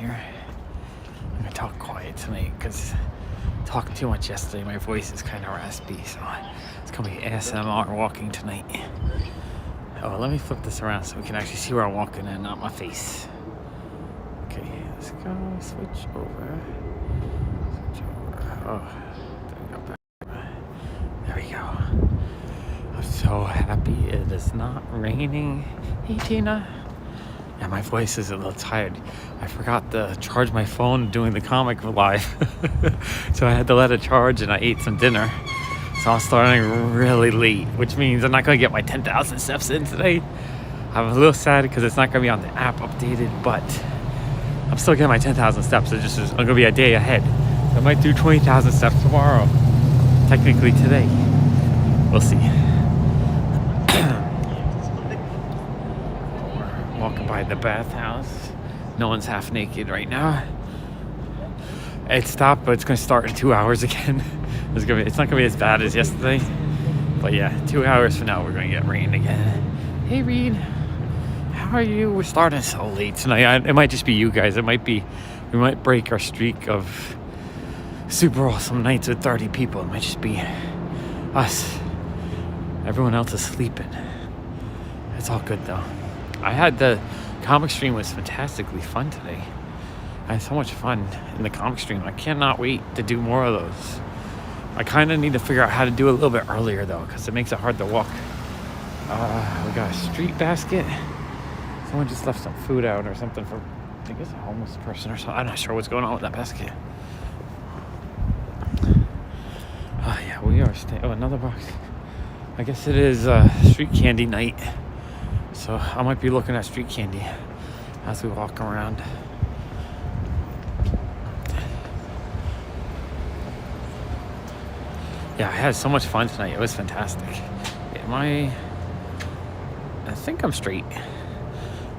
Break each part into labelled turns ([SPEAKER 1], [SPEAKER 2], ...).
[SPEAKER 1] here. I'm gonna talk quiet tonight because I talked too much yesterday. My voice is kind of raspy, so it's gonna be ASMR walking tonight. Oh, let me flip this around so we can actually see where I'm walking and not my face. Okay, let's go. Switch over. Oh, there we go. I'm so happy it is not raining. Hey, Tina. Yeah, my voice is a little tired. I forgot to charge my phone doing the comic live. So I had to let it charge and I ate some dinner. So I'm starting really late, which means I'm not going to get my 10,000 steps in today. I'm a little sad because it's not going to be on the app updated, but I'm still getting my 10,000 steps. It just is, I'm going to be a day ahead. I might do 20,000 steps tomorrow. Technically today. We'll see. Walking by the bathhouse. No one's half naked right now. It stopped, but it's going to start in 2 hours again. It's not going to be as bad as yesterday. But yeah, 2 hours from now, we're going to get rain again. Hey, Reed. How are you? We're starting so late tonight. It might just be you guys. We might break our streak of super awesome nights with 30 people. It might just be us. Everyone else is sleeping. It's all good, though. I had the comic stream was fantastically fun today. I had so much fun in the comic stream. I cannot wait to do more of those. I kind of need to figure out how to do it a little bit earlier though, because it makes it hard to walk. We got a street basket. Someone just left some food out or something for, I think it's a homeless person or something. I'm not sure what's going on with that basket. Yeah, we are staying. Oh, another box. I guess it is street candy night. So I might be looking at street candy as we walk around. Yeah, I had so much fun tonight. It was fantastic. I think I'm straight.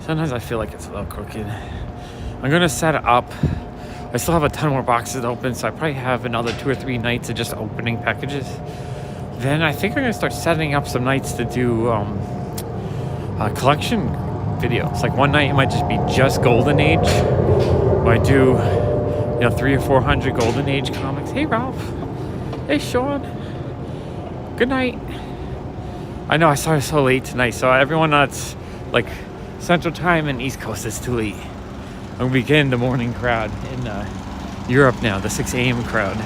[SPEAKER 1] Sometimes I feel like it's a little crooked. I'm gonna set it up. I still have a ton more boxes to open, so I probably have another 2 or 3 nights of just opening packages. Then I think I'm gonna start setting up some nights to do collection videos. Like one night it might just be just Golden Age. Or I do 300 or 400 Golden Age comics. Hey Ralph. Hey Sean. Good night. I know I started so late tonight, so everyone that's like Central Time and East Coast is too late. I'm gonna be getting the morning crowd in Europe now, the 6 a.m. crowd.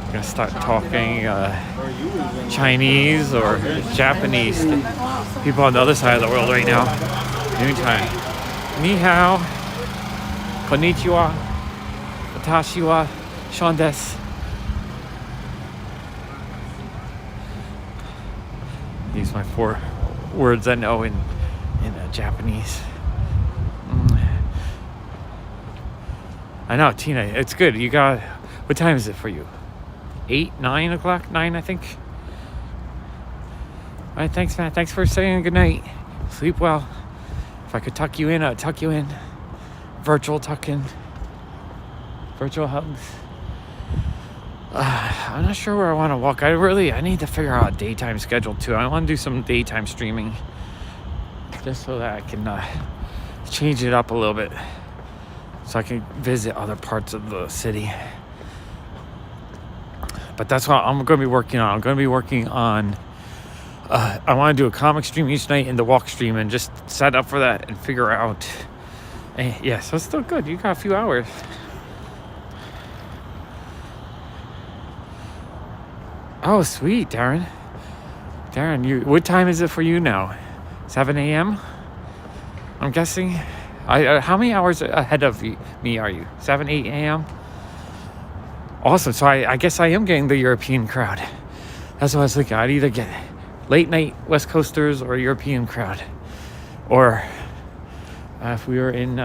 [SPEAKER 1] I'm gonna start talking Chinese or Japanese to people on the other side of the world right now. Anytime. Ni hao, konnichiwa, watashi wa Sean desu. These are my 4 words I know in Japanese. I know, Tina, it's good. You got, what time is it for you? 8, 9 o'clock? 9, I think. All right, thanks, Matt. Thanks for saying good night. Sleep well. If I could tuck you in, I'd tuck you in. Virtual tuck-in. Virtual hugs. I'm not sure where I want to walk. I need to figure out a daytime schedule, too. I want to do some daytime streaming. Just so that I can change it up a little bit. So I can visit other parts of the city. But that's what I'm going to be working on. I'm going to be working on I want to do a comic stream each night and the walk stream and just set up for that and figure out. Yeah, so it's still good. You got a few hours. Oh, sweet, Darren. Darren, what time is it for you now? 7 a.m.? I'm guessing. How many hours ahead of me are you? 7, 8 a.m.? Awesome. So I guess I am getting the European crowd. That's what I was thinking. I'd either get late night West Coasters or European crowd. Or if we were in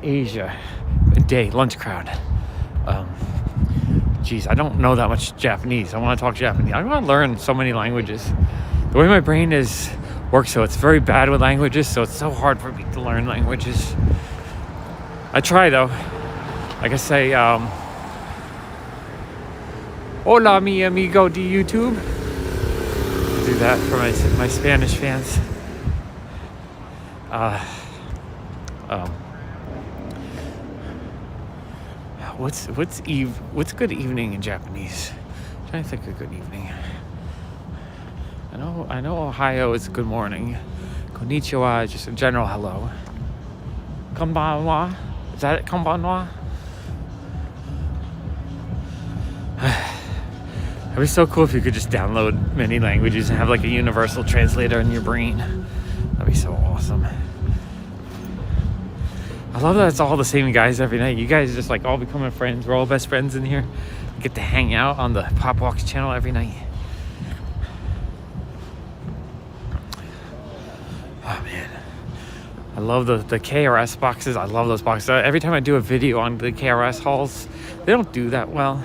[SPEAKER 1] Asia, lunch crowd. Geez, I don't know that much Japanese. I want to talk Japanese. I want to learn so many languages. The way my brain works, so it's very bad with languages, so it's so hard for me to learn languages. I try though. Like I say, hola mi amigo de YouTube. I'll do that for my Spanish fans. Uh, um, what's good evening in Japanese? I'm trying to think of good evening. I know Ohio is good morning. Konnichiwa is just a general hello. Konbanwa? Is that it? Konbanwa? It'd be so cool if you could just download many languages and have like a universal translator in your brain. That'd be so awesome. I love that it's all the same guys every night. You guys just like all becoming friends. We're all best friends in here. We get to hang out on the PopFuzz channel every night. Oh man, I love the KRS boxes. I love those boxes. Every time I do a video on the KRS hauls, they don't do that well.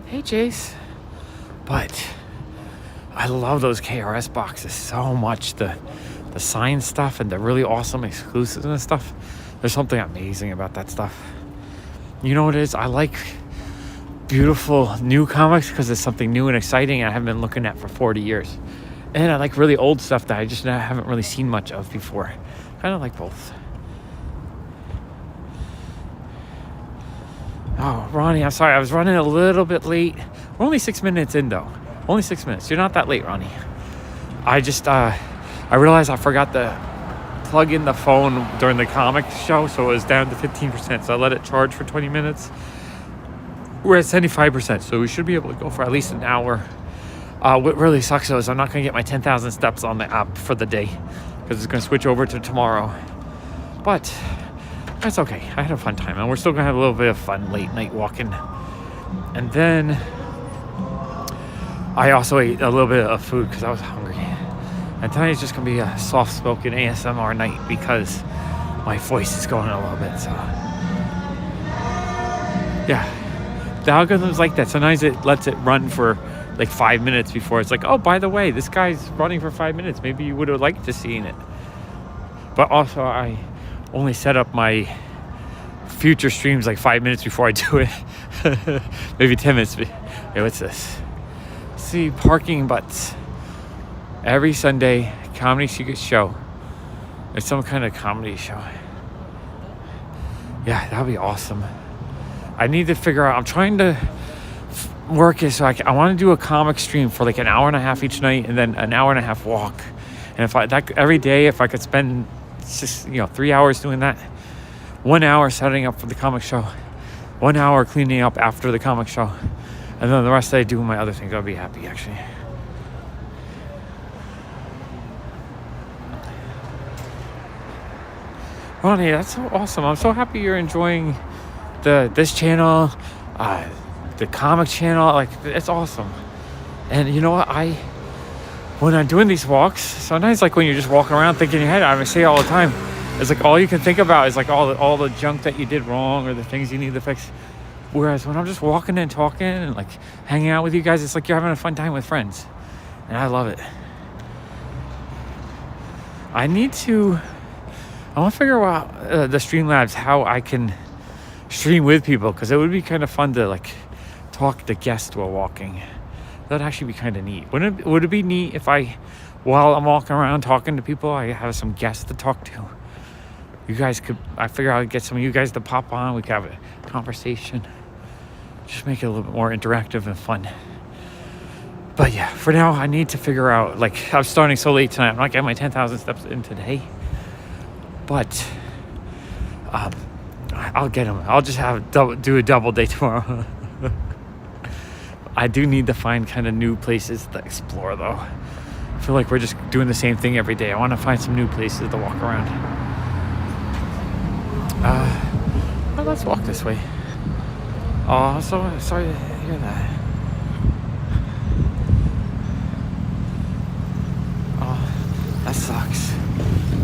[SPEAKER 1] Hey Jace. But I love those KRS boxes so much. The signed stuff and the really awesome exclusives and stuff. There's something amazing about that stuff. You know what it is? I like beautiful new comics because it's something new and exciting I haven't been looking at for 40 years. And I like really old stuff that I just haven't really seen much of before. Kind of like both. Oh, Ronnie, I'm sorry. I was running a little bit late. We're only 6 minutes in, though. Only 6 minutes. You're not that late, Ronnie. I just, I realized I forgot to plug in the phone during the comic show, so it was down to 15%. So I let it charge for 20 minutes. We're at 75%, so we should be able to go for at least an hour. What really sucks, though, is I'm not going to get my 10,000 steps on the app for the day because it's going to switch over to tomorrow. But that's okay. I had a fun time, and we're still going to have a little bit of fun late night walking. And then I also ate a little bit of food because I was hungry. And tonight's just going to be a soft-spoken ASMR night because my voice is going a little bit, so. Yeah. The algorithm's like that. Sometimes it lets it run for like 5 minutes before it's like, oh, by the way, this guy's running for 5 minutes. Maybe you would have liked to seen it. But also, I only set up my future streams like 5 minutes before I do it. Maybe 10 minutes. Hey, what's this? See, parking butts. Every Sunday, comedy secret show. It's some kind of comedy show. Yeah, that'd be awesome. I need to figure out. I'm trying to work it so I want to do a comic stream for like an hour and a half each night, and then an hour and a half walk. And if every day, if I could spend 3 hours doing that, 1 hour setting up for the comic show, 1 hour cleaning up after the comic show, and then the rest of the day doing my other things, I'll be happy actually. Ronnie, that's so awesome. I'm so happy you're enjoying this channel, the comic channel. Like, it's awesome. And you know what? When I'm doing these walks, sometimes like when you're just walking around thinking in your head, I say it all the time, it's like all you can think about is like all the junk that you did wrong or the things you need to fix. Whereas when I'm just walking and talking and like hanging out with you guys, it's like you're having a fun time with friends. And I love it. I want to figure out the Streamlabs, how I can stream with people, because it would be kind of fun to like talk to guests while walking. That'd actually be kind of neat. Would it be neat if while I'm walking around talking to people, I have some guests to talk to? You guys I figure I'd get some of you guys to pop on. We could have a conversation. Just make it a little bit more interactive and fun. But yeah, for now, I need to figure out, like, I'm starting so late tonight. I'm not getting my 10,000 steps in today. But I'll get them. I'll just do a double day tomorrow. I do need to find kind of new places to explore, though. I feel like we're just doing the same thing every day. I want to find some new places to walk around. Well, let's walk this way. Oh, so sorry to hear that. Oh, that sucks.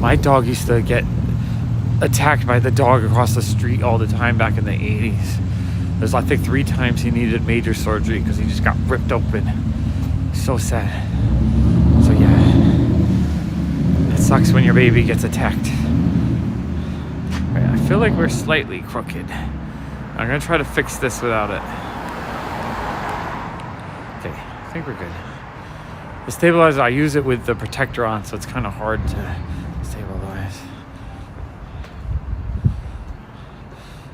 [SPEAKER 1] My dog used to get attacked by the dog across the street all the time back in the 80s. There's, I think, 3 times he needed major surgery because he just got ripped open. So sad. So yeah, it sucks when your baby gets attacked. Right, I feel like we're slightly crooked. I'm gonna try to fix this without it. Okay, I think we're good. The stabilizer, I use it with the protector on, so it's kind of hard to stabilize.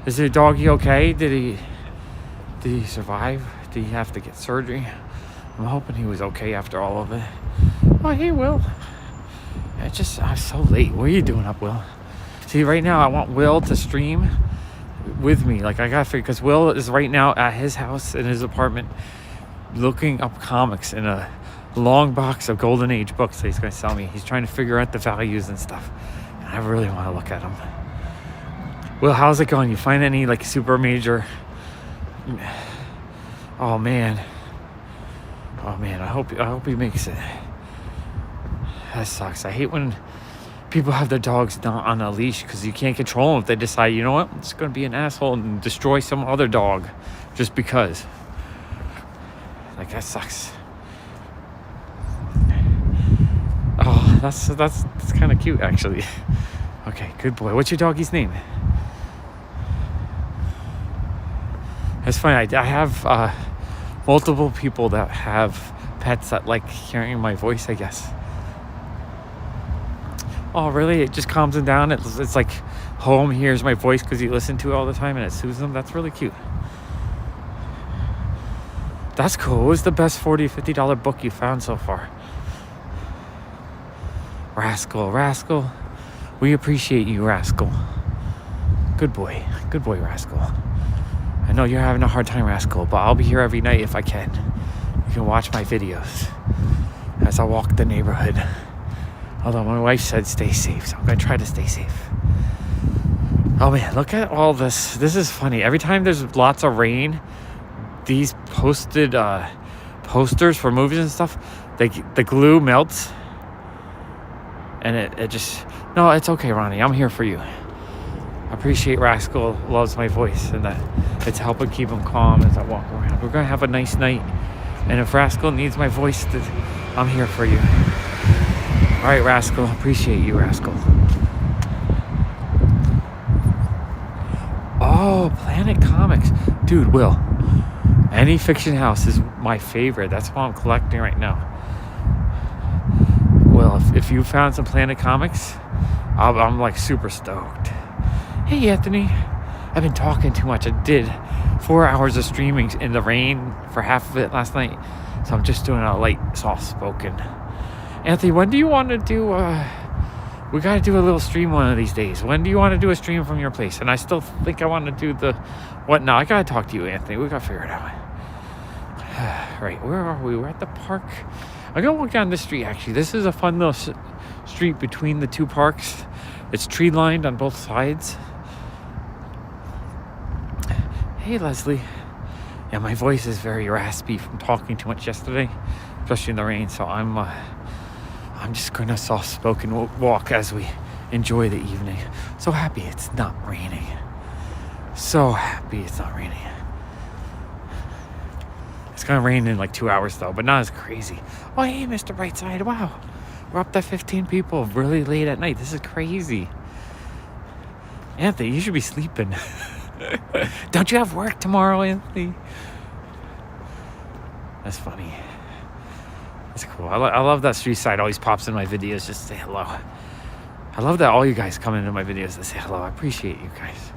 [SPEAKER 1] Is the doggy okay? Did he survive? Did he have to get surgery? I'm hoping he was okay after all of it. Oh, hey, Will. I'm so late. What are you doing up, Will? See, right now I want Will to stream with me. Like, I gotta figure, because Will is right now at his house in his apartment looking up comics in a long box of Golden Age books that he's gonna sell me. He's trying to figure out the values and stuff. And I really want to look at them. Will, how's it going? You find any like super major? Oh man. I hope he makes it. That sucks. I hate when people have their dogs not on a leash because you can't control them if they decide, you know what, I'm just going to be an asshole and destroy some other dog just because. Like, that sucks. Oh, that's kind of cute, actually. Okay, good boy. What's your doggy's name? It's funny. I have multiple people that have pets that like hearing my voice, I guess. Oh, really? It just calms them down. It's like home hears my voice because you listen to it all the time and it soothes them. That's really cute. That's cool. What was the best $40, $50 book you found so far? Rascal. We appreciate you, Rascal. Good boy, Rascal. I know you're having a hard time, Rascal, but I'll be here every night if I can. You can watch my videos as I walk the neighborhood. Although my wife said stay safe, so I'm going to try to stay safe. Oh man, look at all this. This is funny. Every time there's lots of rain, these posted posters for movies and stuff, the glue melts. And it just... No, it's okay, Ronnie. I'm here for you. I appreciate Rascal loves my voice and that it's helping keep him calm as I walk around. We're going to have a nice night. And if Rascal needs my voice, I'm here for you. All right, Rascal. Appreciate you, Rascal. Oh, Planet Comics. Dude, Will. Any Fiction House is my favorite. That's what I'm collecting right now. Well, if you found some Planet Comics, I'm like super stoked. Hey, Anthony. I've been talking too much. I did 4 hours of streaming in the rain for half of it last night. So I'm just doing a light, soft-spoken. Anthony, when do you want to do... we got to do a little stream one of these days. When do you want to do a stream from your place? And I still think I want to do the... What now? I got to talk to you, Anthony. We got to figure it out. Right, where are we? We're at the park. I'm going to walk down this street, actually. This is a fun little street between the two parks. It's tree-lined on both sides. Hey, Leslie. Yeah, my voice is very raspy from talking too much yesterday, especially in the rain. So I'm just going to soft-spoken walk as we enjoy the evening. So happy it's not raining. So happy it's not raining. It's going to rain in like 2 hours, though, but not as crazy. Oh, hey, Mr. Brightside. Wow. We're up to 15 people really late at night. This is crazy. Anthony, you should be sleeping. Don't you have work tomorrow, Anthony? That's funny. That's cool. I love that street side always pops in my videos just to say hello. I love that all you guys come into my videos to say hello. I appreciate you guys.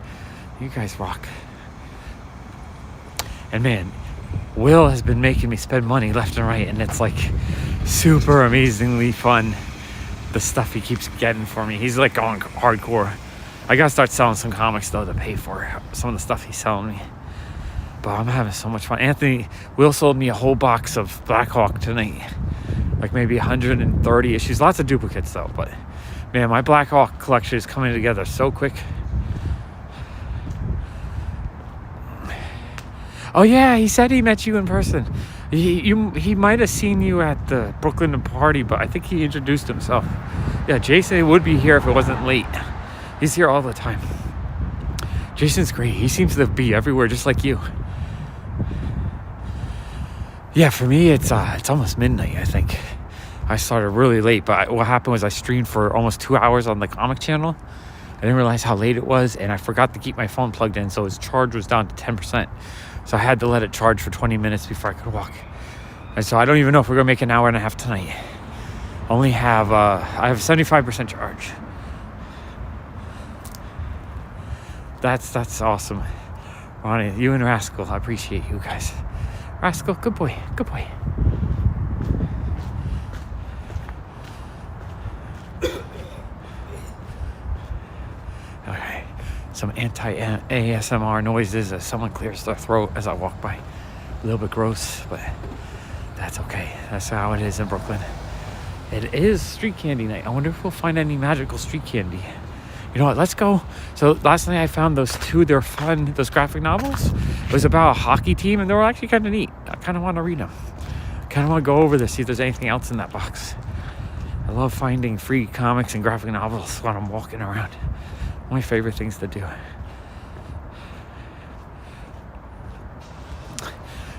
[SPEAKER 1] You guys rock. And man, Will has been making me spend money left and right, and it's like super amazingly fun, the stuff he keeps getting for me. He's like going hardcore. I gotta start selling some comics though to pay for some of the stuff he's selling me. But I'm having so much fun. Will sold me a whole box of Black Hawk tonight, like maybe 130 issues. Lots of duplicates though, but man, my Black Hawk collection is coming together so quick. Oh yeah, he said he met you in person. He might have seen you at the Brooklyn party, but I think he introduced himself. Yeah, Jason would be here if it wasn't late. He's here all the time. Jason's great. He seems to be everywhere just like you. Yeah, for me, it's almost midnight, I think. I started really late, but what happened was I streamed for almost 2 hours on the comic channel. I didn't realize how late it was, and I forgot to keep my phone plugged in, so its charge was down to 10%. So I had to let it charge for 20 minutes before I could walk. And so I don't even know if we're going to make an hour and a half tonight. I have a 75% charge. That's awesome. Ronnie, you and Rascal, I appreciate you guys. Rascal, good boy, good boy. Okay, some anti-ASMR noises as someone clears their throat as I walk by. A little bit gross, but that's okay. That's how it is in Brooklyn. It is street candy night. I wonder if we'll find any magical street candy. You know what, let's go. So last night I found those two. They're fun, those graphic novels. It was about a hockey team and they were actually kind of neat. I kind of want to read them. I kind of want to go over this, see if there's anything else in that box. I love finding free comics and graphic novels when I'm walking around. One of my favorite things to do.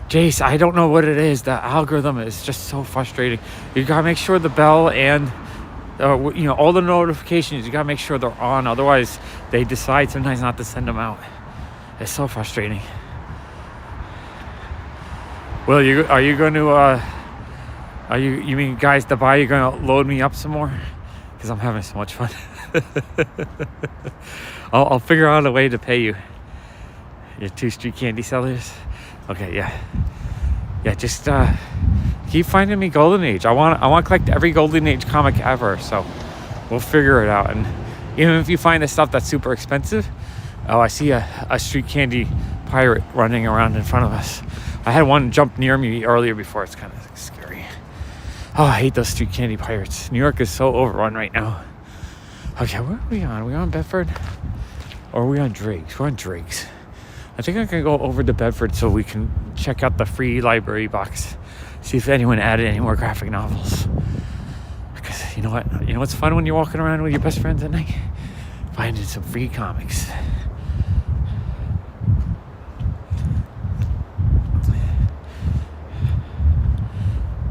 [SPEAKER 1] Jace, I don't know what it is. The algorithm is just so frustrating. You gotta make sure the bell and all the notifications, you gotta make sure they're on. Otherwise, they decide sometimes not to send them out. It's so frustrating. Well, are you going to? You mean guys to buy? You're gonna load me up some more? Because I'm having so much fun. I'll figure out a way to pay you. Your 2 street candy sellers. Okay, yeah. Just keep finding me Golden Age. I want to collect every Golden Age comic ever. So we'll figure it out. And even if you find the stuff that's super expensive, oh, I see a street candy pirate running around in front of us. I had one jump near me earlier before. It's kind of scary. Oh, I hate those street candy pirates. New York is so overrun right now. Okay, where are we on? Are we on Bedford? Or are we on Driggs? We're on Driggs. I think I can go over to Bedford so we can check out the free library box. See if anyone added any more graphic novels. Because you know what? You know what's fun when you're walking around with your best friends at night? Finding some free comics.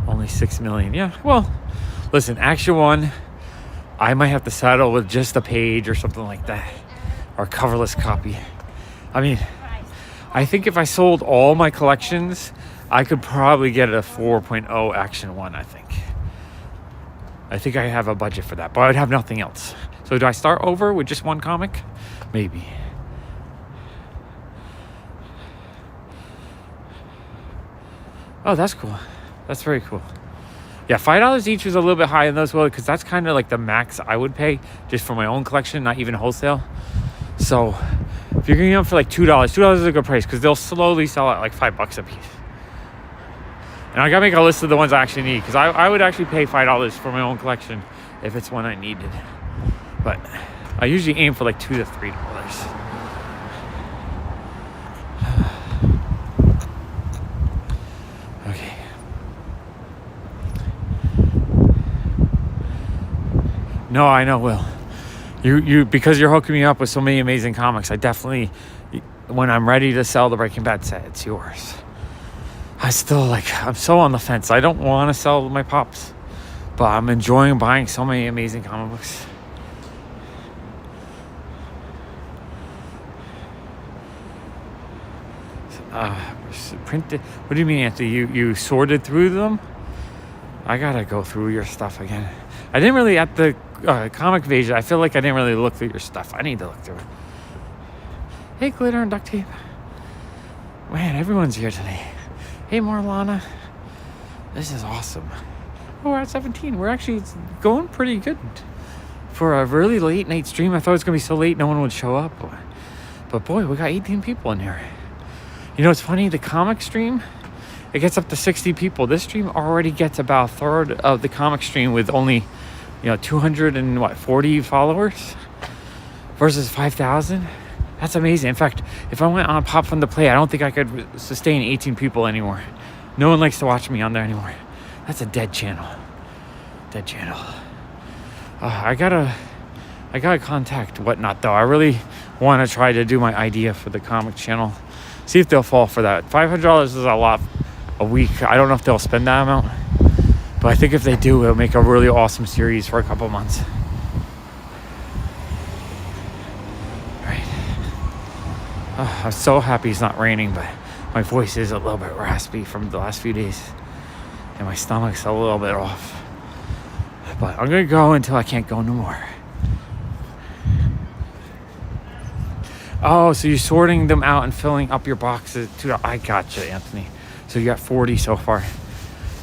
[SPEAKER 1] Only 6 million. Yeah, well, listen, Action 1, I might have to settle with just a page or something like that. Or a coverless copy. I mean, I think if I sold all my collections, I could probably get a 4.0 Action 1, I think. I think I have a budget for that, but I would have nothing else. So do I start over with just one comic? Maybe. Oh, that's cool. That's very cool. Yeah, $5 each was a little bit high in those, well, because that's kind of like the max I would pay just for my own collection, not even wholesale. So if you're getting them for like $2 is a good price because they'll slowly sell at like $5 a piece. And I gotta make a list of the ones I actually need because I would actually pay $5 for my own collection if it's one I needed. But I usually aim for like $2 to $3. Okay. No, I know, Will. You because you're hooking me up with so many amazing comics, I definitely, when I'm ready to sell the Breaking Bad set, it's yours. I'm so on the fence. I don't want to sell my pops, but I'm enjoying buying so many amazing comic books. Printed. What do you mean, Anthony? You sorted through them? I gotta go through your stuff again. I didn't really at the comic page. I feel like I didn't really look through your stuff. I need to look through it. Hey, glitter and duct tape. Man, everyone's here today. Hey, Marlana. This is awesome. Oh, we're at 17. We're actually going pretty good for a really late night stream. I thought it was gonna be so late no one would show up, but boy, we got 18 people in here. You know, it's funny. The comic stream, it gets up to 60 people. This stream already gets about a third of the comic stream with only, 240 followers versus 5,000. That's amazing. In fact, if I went on Pop Fun to Play, I don't think I could sustain 18 people anymore. No one likes to watch me on there anymore. That's a dead channel. Dead channel. I gotta contact Whatnot though. I really want to try to do my idea for the comic channel. See if they'll fall for that. $500 is a lot a week. I don't know if they'll spend that amount, but I think if they do, it'll make a really awesome series for a couple months. Right. I'm so happy it's not raining, but my voice is a little bit raspy from the last few days, and my stomach's a little bit off. But I'm gonna go until I can't go no more. Oh, so you're sorting them out and filling up your boxes. I gotcha, Anthony. So you got 40 so far.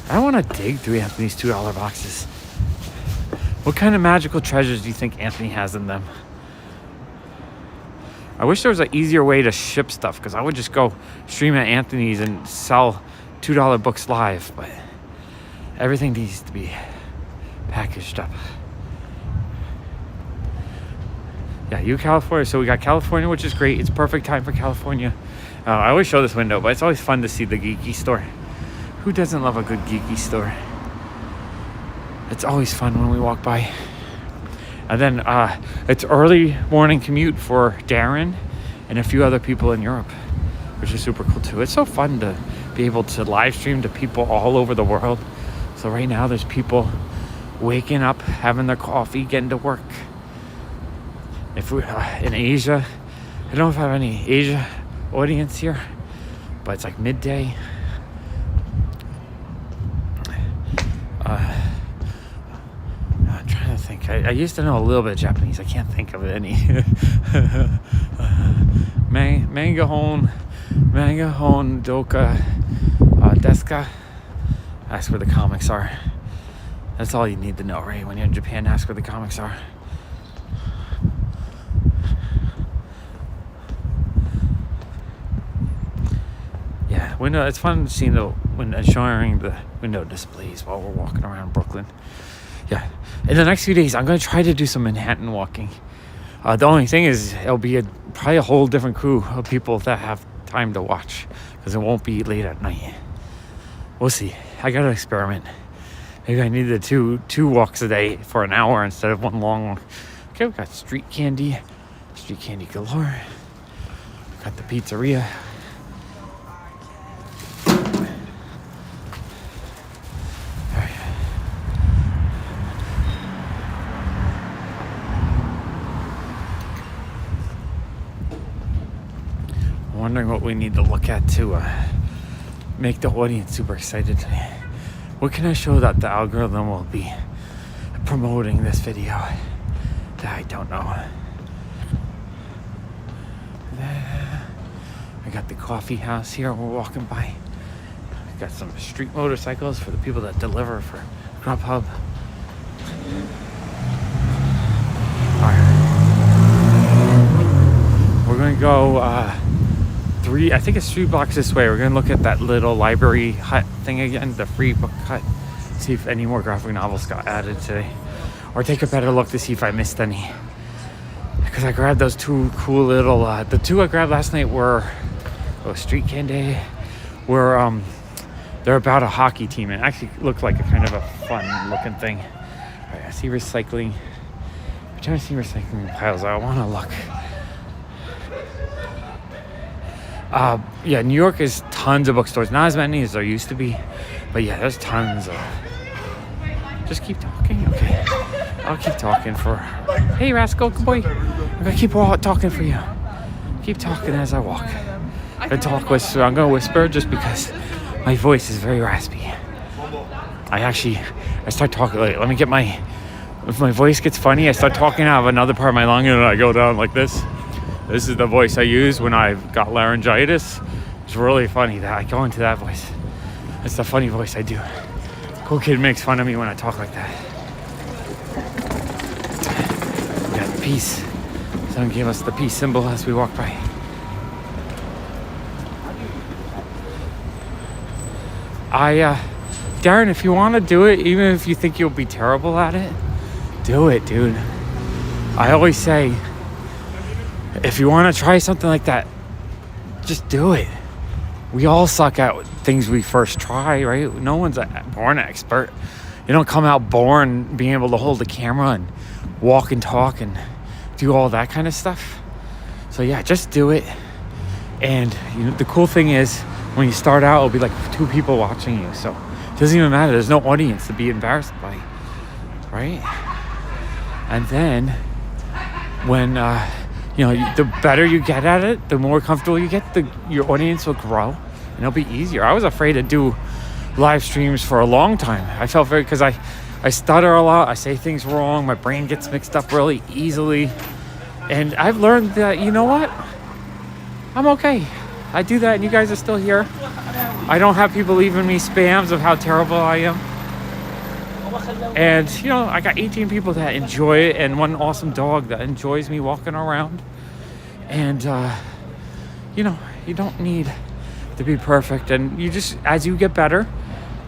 [SPEAKER 1] I want to dig through Anthony's $2 boxes. What kind of magical treasures do you think Anthony has in them? I wish there was an easier way to ship stuff, because I would just go stream at Anthony's and sell $2 books live, but everything needs to be packaged up. Yeah, California. So we got California, which is great. It's perfect time for California. I always show this window, but it's always fun to see the geeky store. Who doesn't love a good geeky store? It's always fun when we walk by. And then it's early morning commute for Darren and a few other people in Europe, which is super cool too. It's so fun to be able to live stream to people all over the world. So right now there's people waking up, having their coffee, getting to work. If we're in Asia, I don't know if I have any Asia audience here, but it's like midday. I'm trying to think. I used to know a little bit of Japanese. I can't think of it any. Manga hon doka deska. Ask where the comics are. That's all you need to know, right? When you're in Japan, ask where the comics are. Yeah, window. It's fun seeing showing the window displays while we're walking around Brooklyn. Yeah, in the next few days, I'm gonna try to do some Manhattan walking. The only thing is, it'll be probably a whole different crew of people that have time to watch, because it won't be late at night. We'll see. I gotta experiment. Maybe I need two walks a day for an hour instead of one long one. Okay, we got street candy galore. Got the pizzeria. Wondering what we need to look at to make the audience super excited today. What can I show that the algorithm will be promoting this video that I don't know? I got the coffee house here we're walking by. I got some street motorcycles for the people that deliver for Grubhub. Alright. We're gonna go I think it's 3 blocks this way. We're gonna look at that little library hut thing again, the free book hut. See if any more graphic novels got added today, or take a better look to see if I missed any. Because I grabbed those 2 cool little. The 2 I grabbed last night were Street Candy. They're about a hockey team. It actually looked like a kind of a fun looking thing. All right, I see recycling. Every time I see recycling piles, I want to look. Yeah, New York is tons of bookstores. Not as many as there used to be, but yeah, there's tons of. Just keep talking, okay? I'll keep talking for. Hey, Rascal, good boy. I'm gonna keep talking for you. Keep talking as I walk. I'm gonna whisper just because my voice is very raspy. I start talking. Let me get if my voice gets funny, I start talking out of another part of my lung and I go down like this. This is the voice I use when I've got laryngitis. It's really funny that I go into that voice. It's the funny voice I do. Cool kid makes fun of me when I talk like that. We got the peace. Someone gave us the peace symbol as we walk by. Darren, if you want to do it, even if you think you'll be terrible at it, do it, dude. I always say, if you want to try something like that, just do it. We all suck at things we first try, right? No one's born an expert. You don't come out born being able to hold the camera and walk and talk and do all that kind of stuff. So yeah, just do it. And the cool thing is, when you start out, it'll be like 2 people watching you. So it doesn't even matter. There's no audience to be embarrassed by, right? And then when the better you get at it, the more comfortable you get, your audience will grow and it'll be easier. I was afraid to do live streams for a long time. I felt because I stutter a lot, I say things wrong, my brain gets mixed up really easily. And I've learned that, you know what? I'm okay. I do that and you guys are still here. I don't have people leaving me spams of how terrible I am. And, you know, I got 18 people that enjoy it and one awesome dog that enjoys me walking around. And, you know, you don't need to be perfect. And you just, as you get better,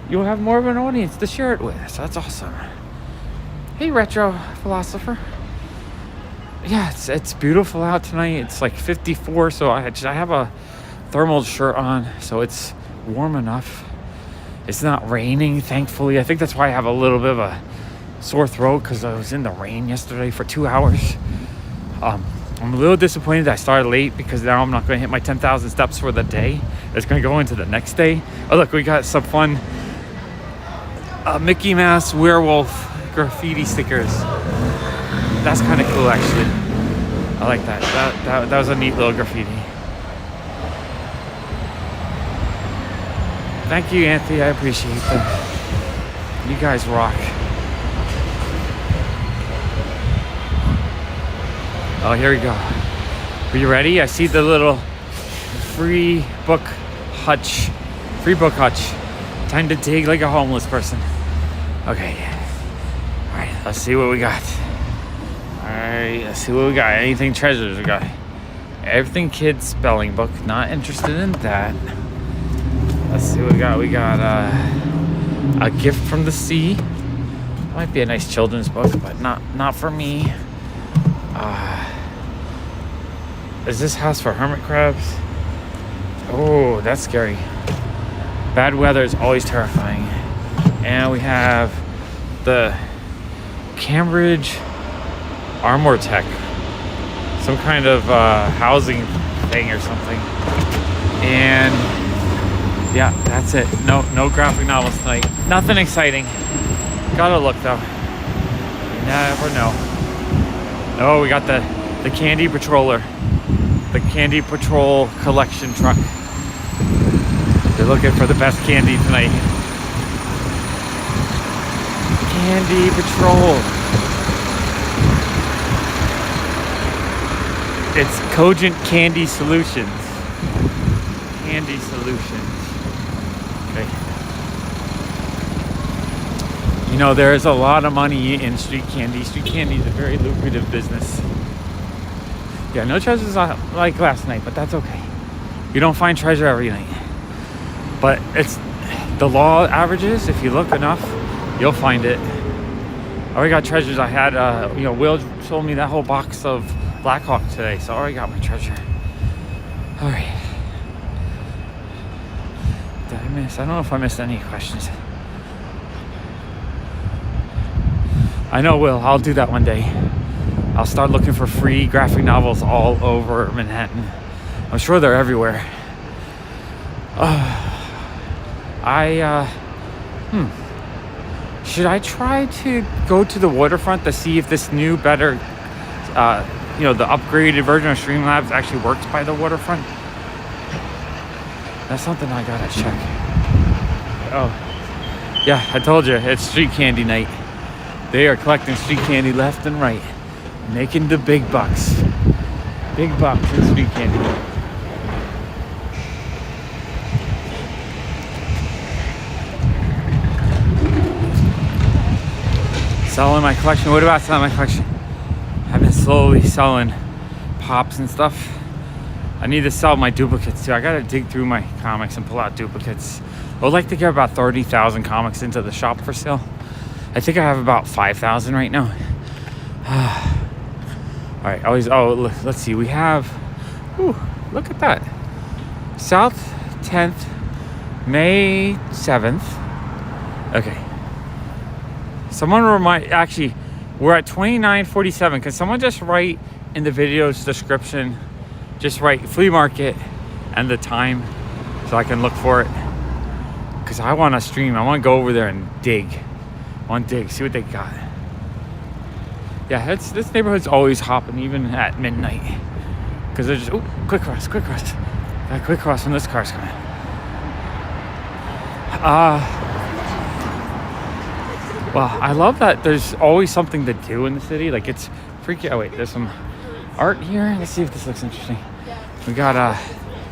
[SPEAKER 1] you'll have more of an audience to share it with. So that's awesome. Hey, Retro Philosopher. Yeah, it's beautiful out tonight. It's like 54, so I have a thermal shirt on, so it's warm enough. It's not raining, thankfully. I think that's why I have a little bit of a sore throat, because I was in the rain yesterday for 2 hours. I'm a little disappointed that I started late, because now I'm not going to hit my 10,000 steps for the day. It's going to go into the next day. Oh, look, we got some fun Mickey Mouse werewolf graffiti stickers. That's kind of cool, actually. I like that. That was a neat little graffiti. Thank you, Anthony. I appreciate that. You guys rock. Oh, here we go. Are you ready? I see the little free book hutch. Free book hutch. Time to dig like a homeless person. Okay. All right, let's see what we got. All right, let's see what we got. Anything treasures we got? Everything Kids spelling book. Not interested in that. Let's see what we got. We got a Gift from the Sea. Might be a nice children's book, but not for me. Is this house for hermit crabs? Oh, that's scary. Bad weather is always terrifying. And we have the Cambridge Armor Tech. Some kind of housing thing or something. And yeah, that's it. No graphic novels tonight. Nothing exciting. Gotta look though. You never know. Oh, we got the Candy Patroller. The Candy Patrol collection truck. They're looking for the best candy tonight. Candy Patrol. It's Cogent Candy Solutions. Candy Solutions. Okay. You know, there is a lot of money in street candy. Street candy is a very lucrative business. Yeah, no treasures like last night, but that's okay. You don't find treasure every night. But it's the law averages. If you look enough, you'll find it. I already got treasures. I had, Will sold me that whole box of Black Hawk today, so I already got my treasure. All right. Did I miss? I don't know if I missed any questions. I know, Will. I'll do that one day. I'll start looking for free graphic novels all over Manhattan. I'm sure they're everywhere. Should I try to go to the waterfront to see if this new, better, the upgraded version of Streamlabs actually works by the waterfront? That's something I gotta check. Oh, yeah, I told you, it's street candy night. They are collecting street candy left and right, making the big bucks. Big bucks in street candy. Selling my collection. What about selling my collection? I've been slowly selling pops and stuff. I need to sell my duplicates too. I gotta dig through my comics and pull out duplicates. I would like to get about 30,000 comics into the shop for sale. I think I have about 5,000 right now. All right, let's see. We have, look at that. South 10th, May 7th. Okay. Someone actually, we're at 29:47. Can someone just write in the video's description, just write flea market and the time so I can look for it? Because I want to stream. I want to go over there and dig. I want to dig, see what they got. Yeah, this neighborhood's always hopping, even at midnight. Because they're just, quick cross. Got a quick cross when this car's coming. Well, I love that there's always something to do in the city. Like, it's freaking... Oh, wait, there's some art here. Let's see if this looks interesting. We got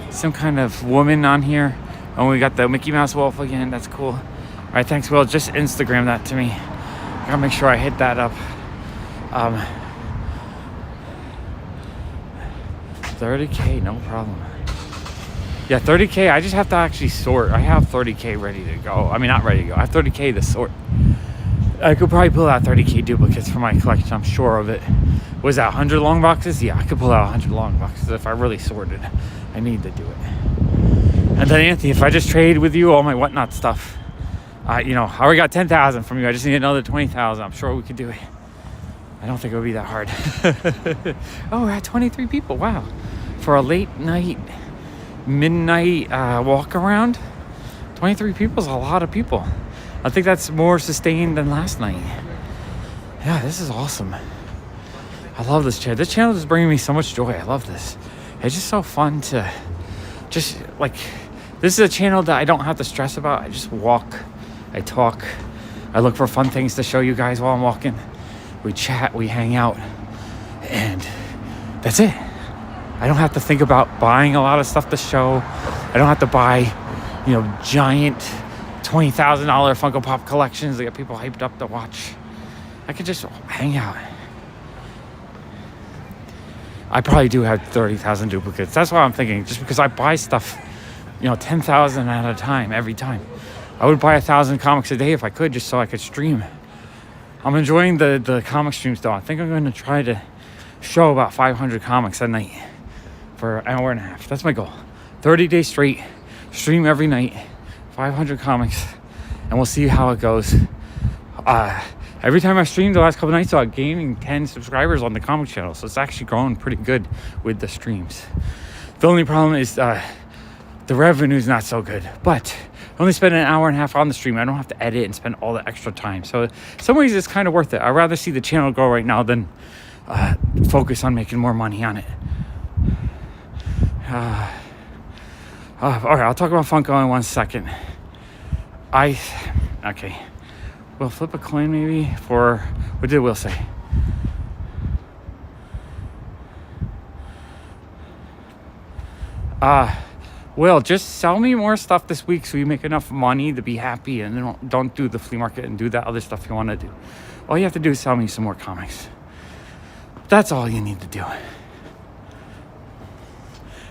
[SPEAKER 1] some kind of woman on here. And we got the Mickey Mouse wolf again. That's cool. All right, thanks, Will. Just Instagram that to me. I gotta make sure I hit that up. 30K, no problem. Yeah, 30K. I just have to actually sort. I have 30K ready to go. I mean, not ready to go. I have 30K to sort. I could probably pull out 30K duplicates for my collection. I'm sure of it. Was that 100 long boxes? Yeah, I could pull out 100 long boxes if I really sorted. I need to do it. And then, Anthony, if I just trade with you all my whatnot stuff, I already got 10,000 from you. I just need another 20,000. I'm sure we could do it. I don't think it would be that hard. Oh, we're at 23 people. Wow. For a late night, midnight walk around, 23 people is a lot of people. I think that's more sustained than last night. Yeah, this is awesome. I love this channel. This channel is bringing me so much joy. I love this. It's just so fun to just like, this is a channel that I don't have to stress about. I just walk, I talk, I look for fun things to show you guys while I'm walking. We chat, we hang out, and that's it. I don't have to think about buying a lot of stuff to show. I don't have to buy, giant $20,000 Funko Pop collections that get people hyped up to watch. I could just hang out. I probably do have 30,000 duplicates. That's what I'm thinking. Just because I buy stuff, 10,000 at a time, every time. I would buy 1,000 comics a day if I could, just so I could stream. I'm enjoying the comic streams though. I think I'm going to try to show about 500 comics a night for an hour and a half. That's my goal. 30 days straight, stream every night, 500 comics, and we'll see how it goes. Every time I streamed the last couple nights, I'm gaining 10 subscribers on the comic channel, so it's actually growing pretty good with the streams. The only problem is the revenue's not so good, but I only spend an hour and a half on the stream. I don't have to edit and spend all the extra time. So in some ways, it's kind of worth it. I'd rather see the channel grow right now than focus on making more money on it. All right, I'll talk about Funko in 1 second. Okay. We'll flip a coin maybe for, what did Will say? Will, just sell me more stuff this week so you make enough money to be happy, and then don't do the flea market and do that other stuff you want to do. All you have to do is sell me some more comics. That's all you need to do.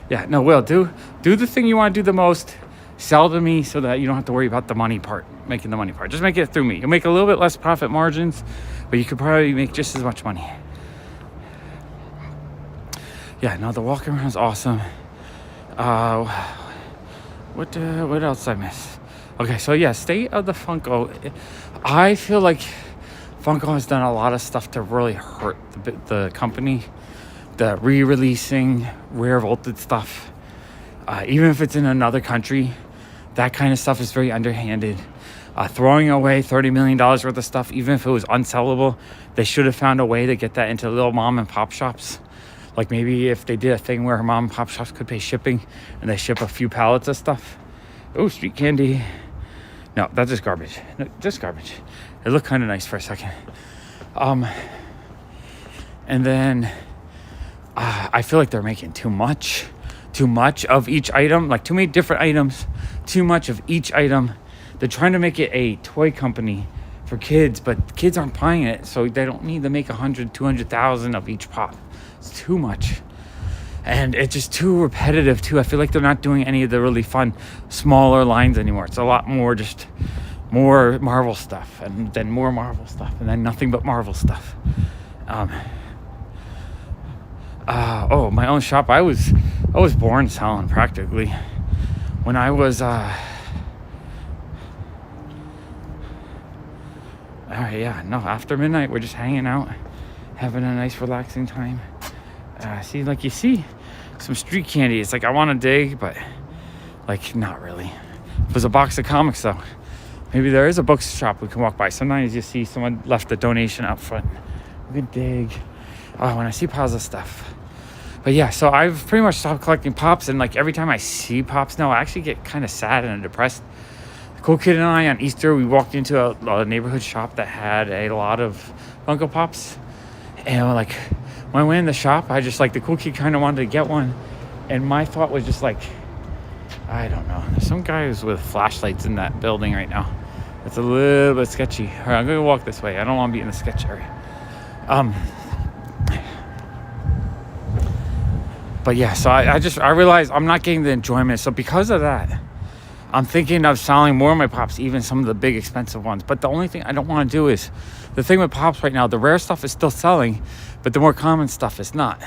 [SPEAKER 1] Yeah, no, Will, do the thing you want to do the most. Sell to me so that you don't have to worry about the money part, making the money part. Just make it through me. You'll make a little bit less profit margins, but you could probably make just as much money. Yeah, no, the walk around is awesome. What else did I miss? Okay, so yeah, state of the Funko. I feel like Funko has done a lot of stuff to really hurt the company. The re-releasing rare vaulted stuff, even if it's in another country, that kind of stuff is very underhanded. Throwing away $30 million worth of stuff, even if it was unsellable, they should have found a way to get that into little mom and pop shops. Like maybe if they did a thing where mom and pop shops could pay shipping and they ship a few pallets of stuff. Oh, street candy. No, that's just garbage. No, just garbage. It looked kind of nice for a second. And then I feel like they're making too much of each item, like too many different items, too much of each item. They're trying to make it a toy company for kids, but kids aren't buying it, so they don't need to make 100, 200,000 of each pop. It's too much. And it's just too repetitive too. I feel like they're not doing any of the really fun, smaller lines anymore. It's a lot more just more Marvel stuff, and then more Marvel stuff, and then nothing but Marvel stuff. My own shop. I was born selling practically. When I was after midnight we're just hanging out, having a nice relaxing time. You see some street candy. It's like I want to dig, but like not really. If there's a box of comics though, maybe there is a bookshop we can walk by. Sometimes you see someone left a donation out front. We can dig. When I see piles of stuff. But yeah, so I've pretty much stopped collecting pops, and like every time I see pops now, I actually get kind of sad and depressed. The cool kid and I on Easter, we walked into a neighborhood shop that had a lot of Funko Pops, and like when I went in the shop, I just like the cool kid kind of wanted to get one, And my thought was just like, I don't know. There's some guys with flashlights in that building right now. It's a little bit sketchy. All right, I'm going to walk this way. I don't want to be in the sketch area. But yeah, so I realized I'm not getting the enjoyment. So because of that, I'm thinking of selling more of my pops, even some of the big expensive ones. But the only thing I don't want to do is, the thing with pops right now, the rare stuff is still selling, but the more common stuff is not.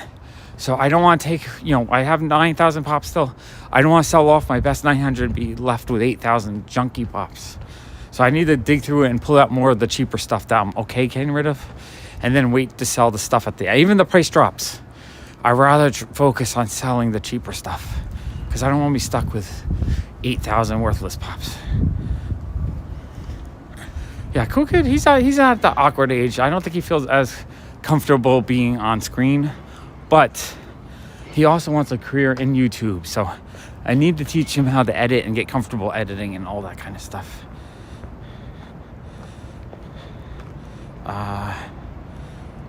[SPEAKER 1] So I don't want to take, I have 9,000 pops still. I don't want to sell off my best 900 and be left with 8,000 junky pops. So I need to dig through it and pull out more of the cheaper stuff that I'm okay getting rid of, and then wait to sell the stuff at even the price drops. I'd rather focus on selling the cheaper stuff because I don't want to be stuck with 8,000 worthless pops. Yeah, Cool Kid, he's at the awkward age. I don't think he feels as comfortable being on screen, but he also wants a career in YouTube. So I need to teach him how to edit and get comfortable editing and all that kind of stuff.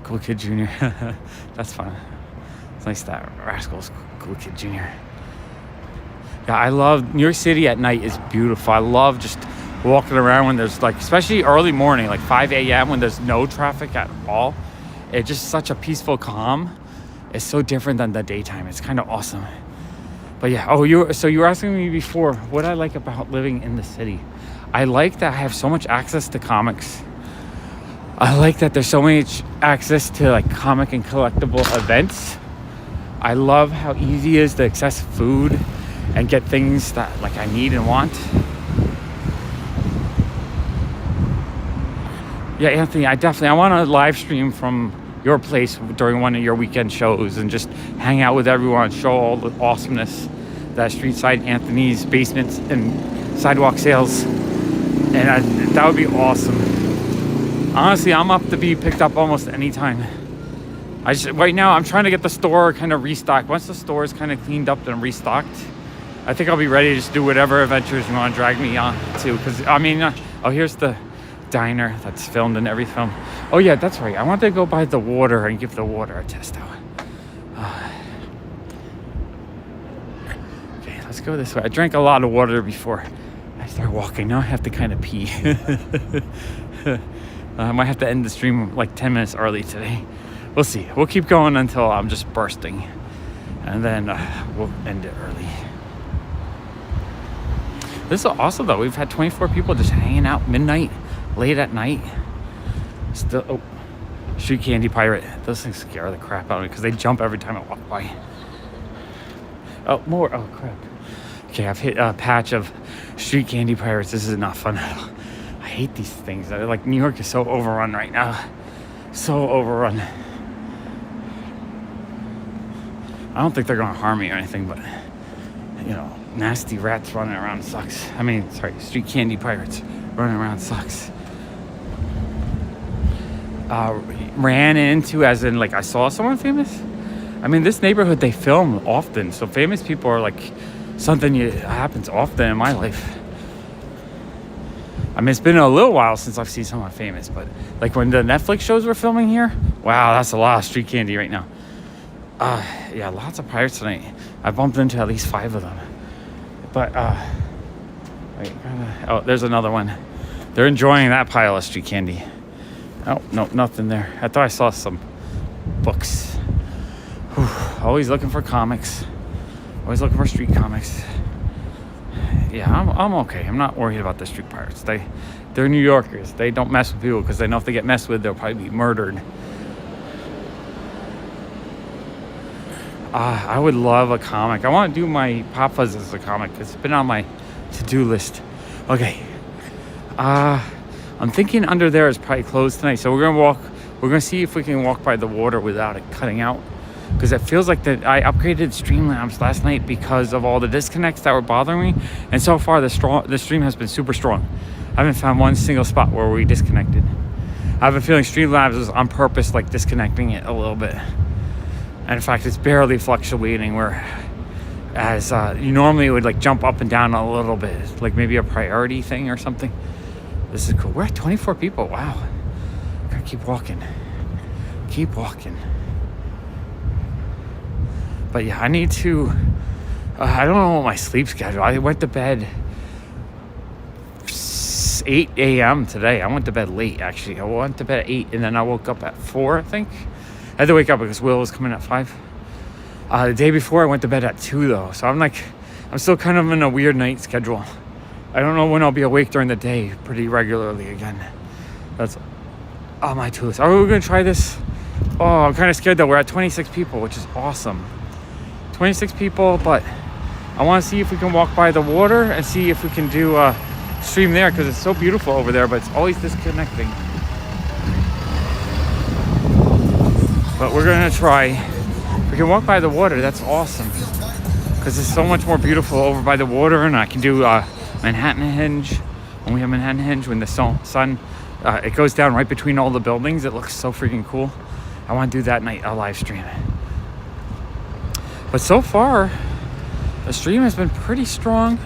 [SPEAKER 1] Cool Kid Jr. That's fun. It's nice that Rascal's Cool Kid Jr. Yeah, I love New York City at night is beautiful. I love just walking around when there's especially early morning, 5 a.m. when there's no traffic at all. It's just such a peaceful calm. It's so different than the daytime. It's kind of awesome. But yeah, you were asking me before what I like about living in the city. I like that I have so much access to comics. I like that there's so much access to comic and collectible events. I love how easy it is to access food and get things that I need and want. Yeah, Anthony, I want to live stream from your place during one of your weekend shows and just hang out with everyone, show all the awesomeness that Street Side Anthony's basements and sidewalk sales, and that would be awesome. Honestly, I'm up to be picked up almost any time. Right now I'm trying to get the store kind of restocked. Once the store is kind of cleaned up and restocked, I think I'll be ready to just do whatever adventures you want to drag me on to. Because here's the diner that's filmed in every film. Oh yeah, that's right. I want to go by the water and give the water a test out. Okay, let's go this way. I drank a lot of water before I start walking. Now I have to kind of pee. I might have to end the stream 10 minutes early today. We'll see. We'll keep going until I'm just bursting, and then we'll end it early. This is awesome though. We've had 24 people just hanging out midnight, late at night. Still, Street Candy Pirate. Those things scare the crap out of me because they jump every time I walk by. Oh, more. Oh, crap. Okay, I've hit a patch of Street Candy Pirates. This is not fun at all. I hate these things. New York is so overrun right now. So overrun. I don't think they're going to harm me or anything, but, nasty rats running around sucks. Street Candy Pirates running around sucks. Ran into, as in, I saw someone famous. This neighborhood, they film often, so famous people are, something happens often in my life. It's been a little while since I've seen someone famous, but when the Netflix shows were filming here, wow, that's a lot of street candy right now. Yeah, lots of pirates tonight. I bumped into at least 5 of them. But, there's another one. They're enjoying that pile of street candy. Oh, no, nothing there. I thought I saw some books. Whew. Always looking for comics. Always looking for street comics. Yeah, I'm okay. I'm not worried about the street pirates. They're New Yorkers. They don't mess with people because they know if they get messed with, they'll probably be murdered. I would love a comic. I want to do my PopFuzz as a comic. It's been on my to-do list. Okay. I'm thinking under there is probably closed tonight. So we're going to see if we can walk by the water without it cutting out. Because it feels like that I upgraded Streamlabs last night because of all the disconnects that were bothering me. And so far, the stream has been super strong. I haven't found one single spot where we disconnected. I have a feeling Streamlabs is on purpose, disconnecting it a little bit. And in fact, it's barely fluctuating, whereas you normally would jump up and down a little bit, maybe a priority thing or something. This is cool. We're at 24 people. Wow. Gotta keep walking. Keep walking. But yeah, I need to I don't know what my sleep schedule. I went to bed 8 a.m. today. I went to bed late, actually. I went to bed at 8, and then I woke up at 4, I think. I had to wake up because Will was coming at 5. The day before, I went to bed at 2, though. So I'm still kind of in a weird night schedule. I don't know when I'll be awake during the day pretty regularly again. That's on my to-do list. Are we going to try this? Oh, I'm kind of scared, though. We're at 26 people, which is awesome. 26 people, but I want to see if we can walk by the water and see if we can do stream there, because it's so beautiful over there, but it's always disconnecting. But we're gonna try. If we can walk by the water, that's awesome, because it's so much more beautiful over by the water. And I can do Manhattan Hinge. When we have Manhattan Hinge, when the sun it goes down right between all the buildings, it looks so freaking cool. I want to do that night, a live stream. But so far the stream has been pretty strong.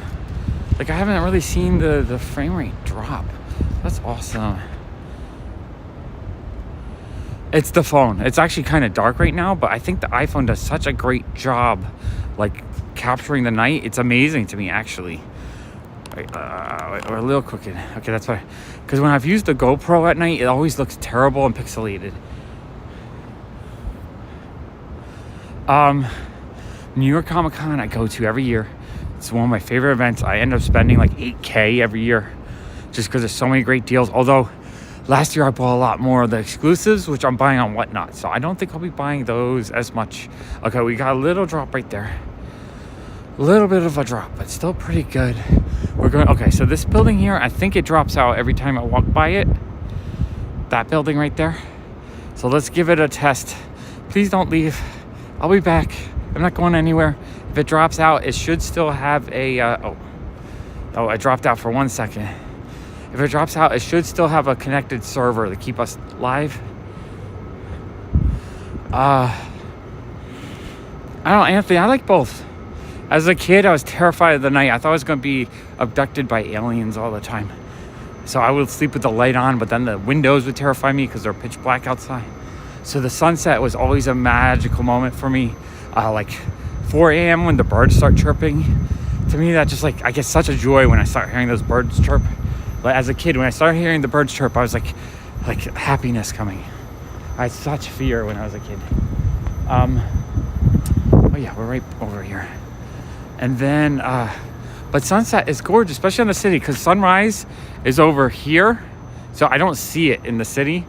[SPEAKER 1] Like, I haven't really seen the frame rate drop. That's awesome. It's the phone. It's actually kind of dark right now, but I think the iPhone does such a great job, like, capturing the night. It's amazing to me, actually. Wait, we're a little crooked. Okay, that's why. Because when I've used the GoPro at night, it always looks terrible and pixelated. New York Comic Con I go to every year. It's one of my favorite events. I end up spending like $8,000 every year just because there's so many great deals. Although last year I bought a lot more of the exclusives, which I'm buying on Whatnot. So I don't think I'll be buying those as much. Okay, we got a little drop right there. A little bit of a drop, but still pretty good. We're going, okay, so this building here, I think it drops out every time I walk by it. That building right there. So let's give it a test. Please don't leave. I'll be back. I'm not going anywhere. If it drops out, it should still have a, oh, I dropped out for 1 second. If it drops out, it should still have a connected server to keep us live. I don't know, Anthony, I like both. As a kid, I was terrified of the night. I thought I was going to be abducted by aliens all the time. So I would sleep with the light on, but then the windows would terrify me because they're pitch black outside. So the sunset was always a magical moment for me. Like 4 a.m. when the birds start chirping. To me, that just, like, I get such a joy when I start hearing those birds chirp. But as a kid, when I started hearing the birds chirp, I was like happiness coming. I had such fear when I was a kid. Oh yeah, we're right over here. And then, but sunset is gorgeous, especially in the city, because sunrise is over here. So I don't see it in the city.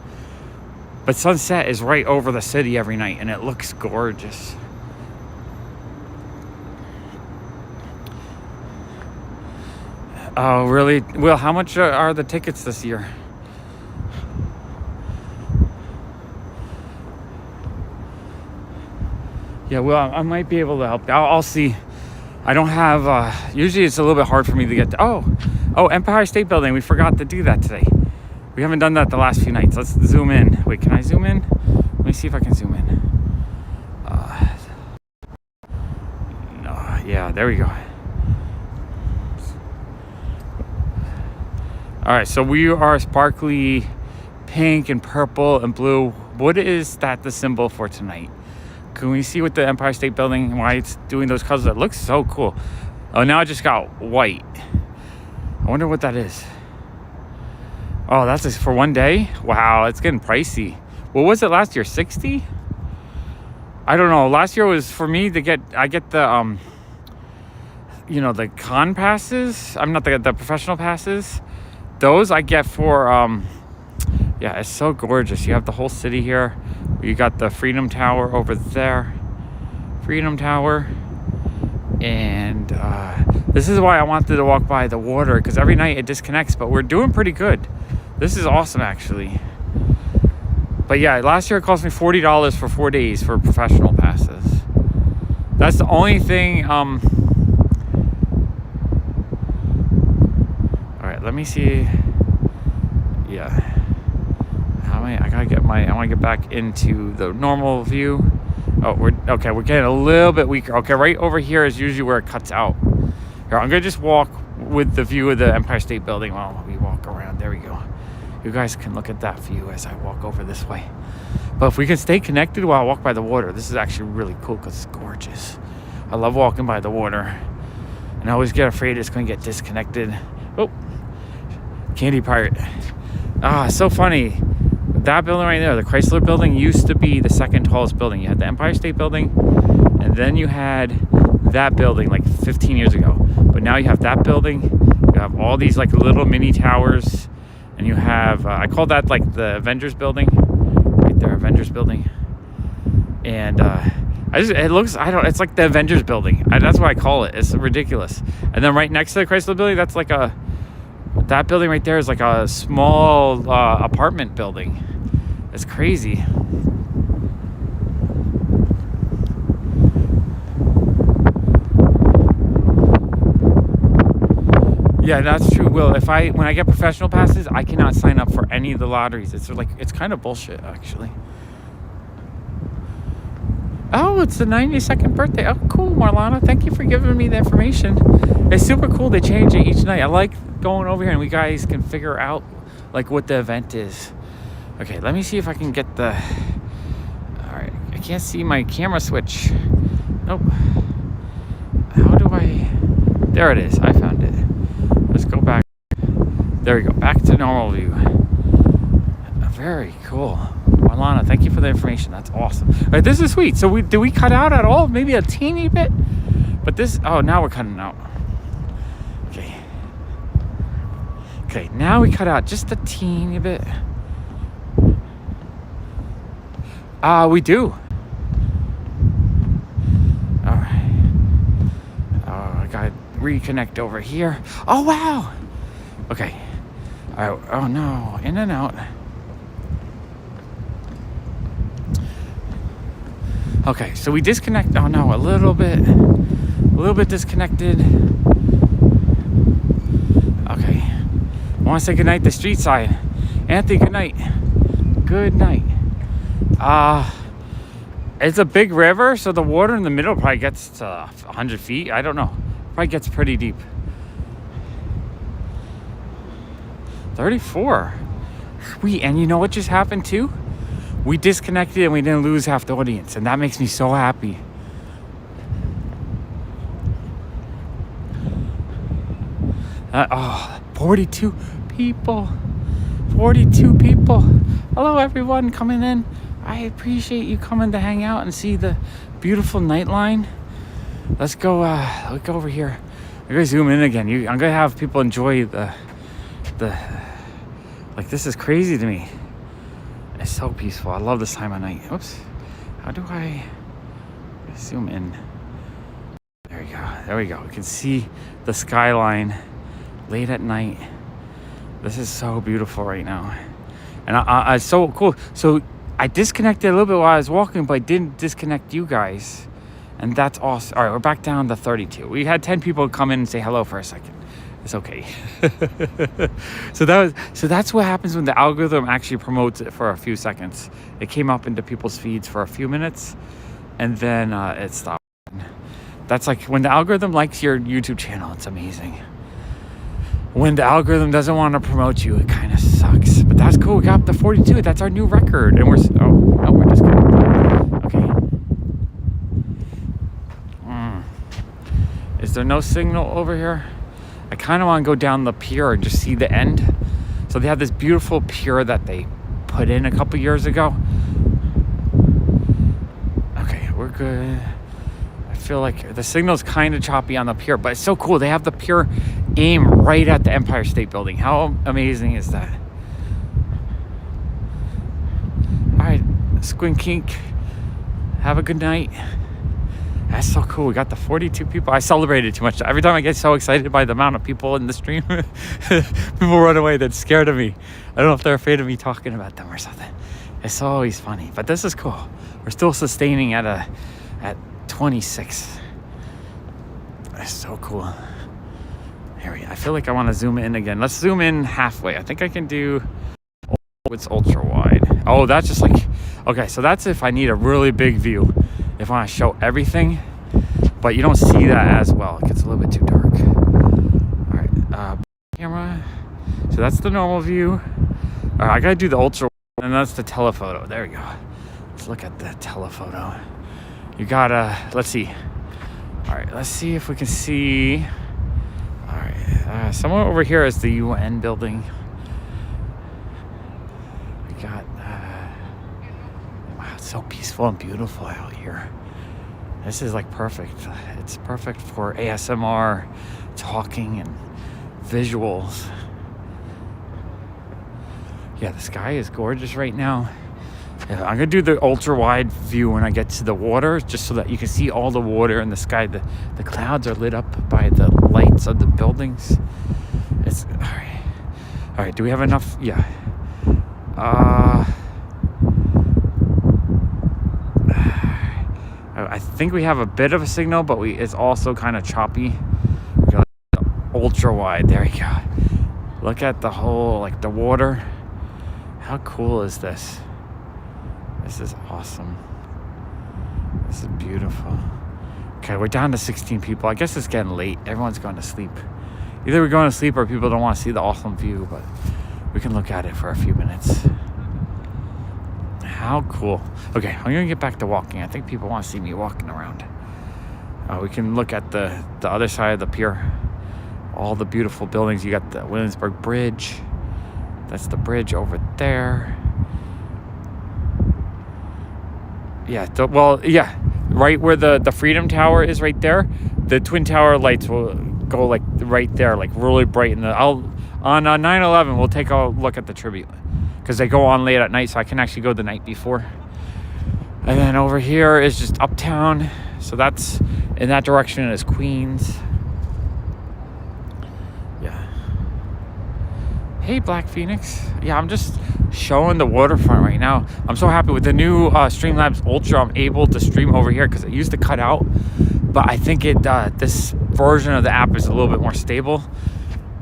[SPEAKER 1] But sunset is right over the city every night, and it looks gorgeous. Oh, really? Will, how much are the tickets this year? Yeah, well, I might be able to help. I'll see. I don't have, usually it's a little bit hard for me to get to, oh, Empire State Building. We forgot to do that today. We haven't done that the last few nights. Let's zoom in. Wait, can I zoom in? Let me see if I can zoom in. No, yeah, there we go. All right, so we are sparkly pink and purple and blue. What is that the symbol for tonight? Can we see what the Empire State Building and why it's doing those colors? It looks so cool. Oh, now I just got white. I wonder what that is. Oh, that's just for one day? Wow, it's getting pricey. What was it last year, 60? I don't know. Last year was for me to get, I get the, you know, the con passes. I'm not the professional passes. Those I get for, yeah, it's so gorgeous. You have the whole city here. You got the Freedom Tower over there. Freedom Tower. And this is why I wanted to walk by the water, because every night it disconnects, but we're doing pretty good. This is awesome, actually. But yeah, last year it cost me $40 for 4 days for professional passes. That's the only thing. All right, let me see. Yeah. How many? I gotta get my. I want to get back into the normal view. Oh, we're getting a little bit weaker. Okay, right over here is usually where it cuts out. Here, I'm gonna just walk with the view of the Empire State Building while we walk around. There we go. You guys can look at that view as I walk over this way. But if we can stay connected while I walk by the water, this is actually really cool because it's gorgeous. I love walking by the water. And I always get afraid it's going to get disconnected. Oh, Candy Pirate. Ah, so funny. That building right there, the Chrysler building, used to be the second tallest building. You had the Empire State Building, and then you had that building like 15 years ago. But now you have that building. You have all these like little mini towers, and you have I call that like the Avengers building, right there, Avengers building. And it's like the Avengers building. That's what I call it. It's ridiculous. And then right next to the Chrysler building, that's like that building right there is like a small apartment building. It's crazy. Yeah, that's true, Will. When I get professional passes, I cannot sign up for any of the lotteries. It's kind of bullshit, actually. Oh, it's the 92nd birthday. Oh, cool, Marlana. Thank you for giving me the information. It's super cool. They change it each night. I like going over here and we guys can figure out like what the event is. Okay, let me see if I can get the... All right, I can't see my camera switch. Nope. How do I... There it is. I found it. Let's go back. There we go. Back to normal view. Very cool. Marlana, thank you for the information. That's awesome. All right, this is sweet. So did we cut out at all? Maybe a teeny bit? But this... Oh, now we're cutting out. Okay. Okay, now we cut out just a teeny bit. We do. All right. Oh, I gotta reconnect over here. Oh, wow. Okay. All right. Oh, no. In and out. Okay, so we disconnect. Oh, no. A little bit disconnected. Okay. I want to say goodnight to Street Side. Anthony, good night. Good night. It's a big river, so the water in the middle probably gets to 100 feet. I don't know. Probably gets pretty deep. 34. Sweet. And you know what just happened too? We disconnected and we didn't lose half the audience, and that makes me so happy. Oh, 42 people. 42 people. Hello, everyone coming in. I appreciate you coming to hang out and see the beautiful nightline. Let's go over here. I'm gonna zoom in again. I'm gonna have people enjoy the like, this is crazy to me. It's so peaceful. I love this time of night. Oops. How do I zoom in? There we go. There we go. You can see the skyline late at night. This is so beautiful right now. And it's so cool. So I disconnected a little bit while I was walking, but I didn't disconnect you guys. And that's awesome. All right, we're back down to 32. We had 10 people come in and say hello for a second. It's okay. So that's what happens when the algorithm actually promotes it for a few seconds. It came up into people's feeds for a few minutes, and then it stopped. That's like when the algorithm likes your YouTube channel, it's amazing. When the algorithm doesn't want to promote you, it kind of sucks. But that's cool. We got up to 42. That's our new record, and we're just kidding. Okay. Is there no signal over here? I kind of want to go down the pier and just see the end. So they have this beautiful pier that they put in a couple years ago. Okay, we're good. I feel like the signal's kind of choppy on the pier, but it's so cool. They have the pier aim right at the Empire State Building. How amazing is that? All right, Squint Kink, have a good night. That's so cool. We got the 42 people. I celebrated too much. Every time I get so excited by the amount of people in the stream, people run away. That's scared of me. I don't know if they're afraid of me talking about them or something. It's always funny, but this is cool. We're still sustaining at 26. That's so cool. I feel like I want to zoom in again. Let's zoom in halfway. I think I can do... It's ultra wide. Oh, that's just like... Okay, so that's if I need a really big view. If I want to show everything, but you don't see that as well. It gets a little bit too dark. All right, camera. So that's the normal view. All right, I gotta do the ultra, and that's the telephoto. There we go. Let's look at the telephoto. You gotta, let's see. All right, let's see if we can see. All right, somewhere over here is the UN building. We got, wow, it's so peaceful and beautiful out here. This is like perfect. It's perfect for ASMR, talking, and visuals. Yeah, the sky is gorgeous right now. I'm gonna do the ultra wide view when I get to the water, just so that you can see all the water in the sky. The clouds are lit up by the lights of the buildings. It's all right. All right, do we have enough? Yeah. I think we have a bit of a signal, but it's also kind of choppy. Ultra wide. There you go. Look at the whole, like, the water. How cool is this? This is awesome. This is beautiful. Okay, we're down to 16 people. I guess it's getting late. Everyone's going to sleep. Either we're going to sleep or people don't want to see the awesome view, but we can look at it for a few minutes. How cool. Okay, I'm going to get back to walking. I think people want to see me walking around. We can look at the other side of the pier. All the beautiful buildings. You got the Williamsburg Bridge. That's the bridge over there. Yeah, yeah. Right where the Freedom Tower is right there. The Twin Tower lights will go like right there, like really bright. On 9/11, we'll take a look at the tribute. Because they go on late at night, so I can actually go the night before. And then over here is just Uptown. So that's in that direction is Queens. Yeah. Hey, Black Phoenix. Yeah, I'm just showing the waterfront right now. I'm so happy with the new Streamlabs Ultra. I'm able to stream over here because it used to cut out. But I think this version of the app is a little bit more stable.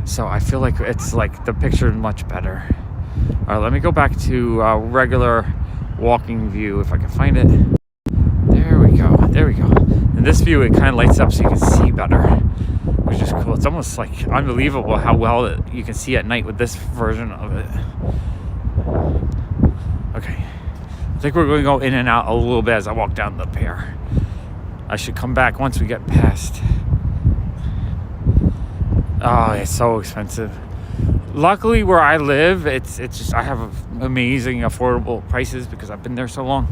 [SPEAKER 1] So I feel like it's like the picture is much better. All right, let me go back to regular walking view if I can find it. There we go. There we go. In this view, it kind of lights up so you can see better, which is cool. It's almost like unbelievable how well you can see at night with this version of it. Okay. I think we're going to go in and out a little bit as I walk down the pier. I should come back once we get past. Oh, it's so expensive. Luckily, where I live, it's just I have amazing affordable prices because I've been there so long,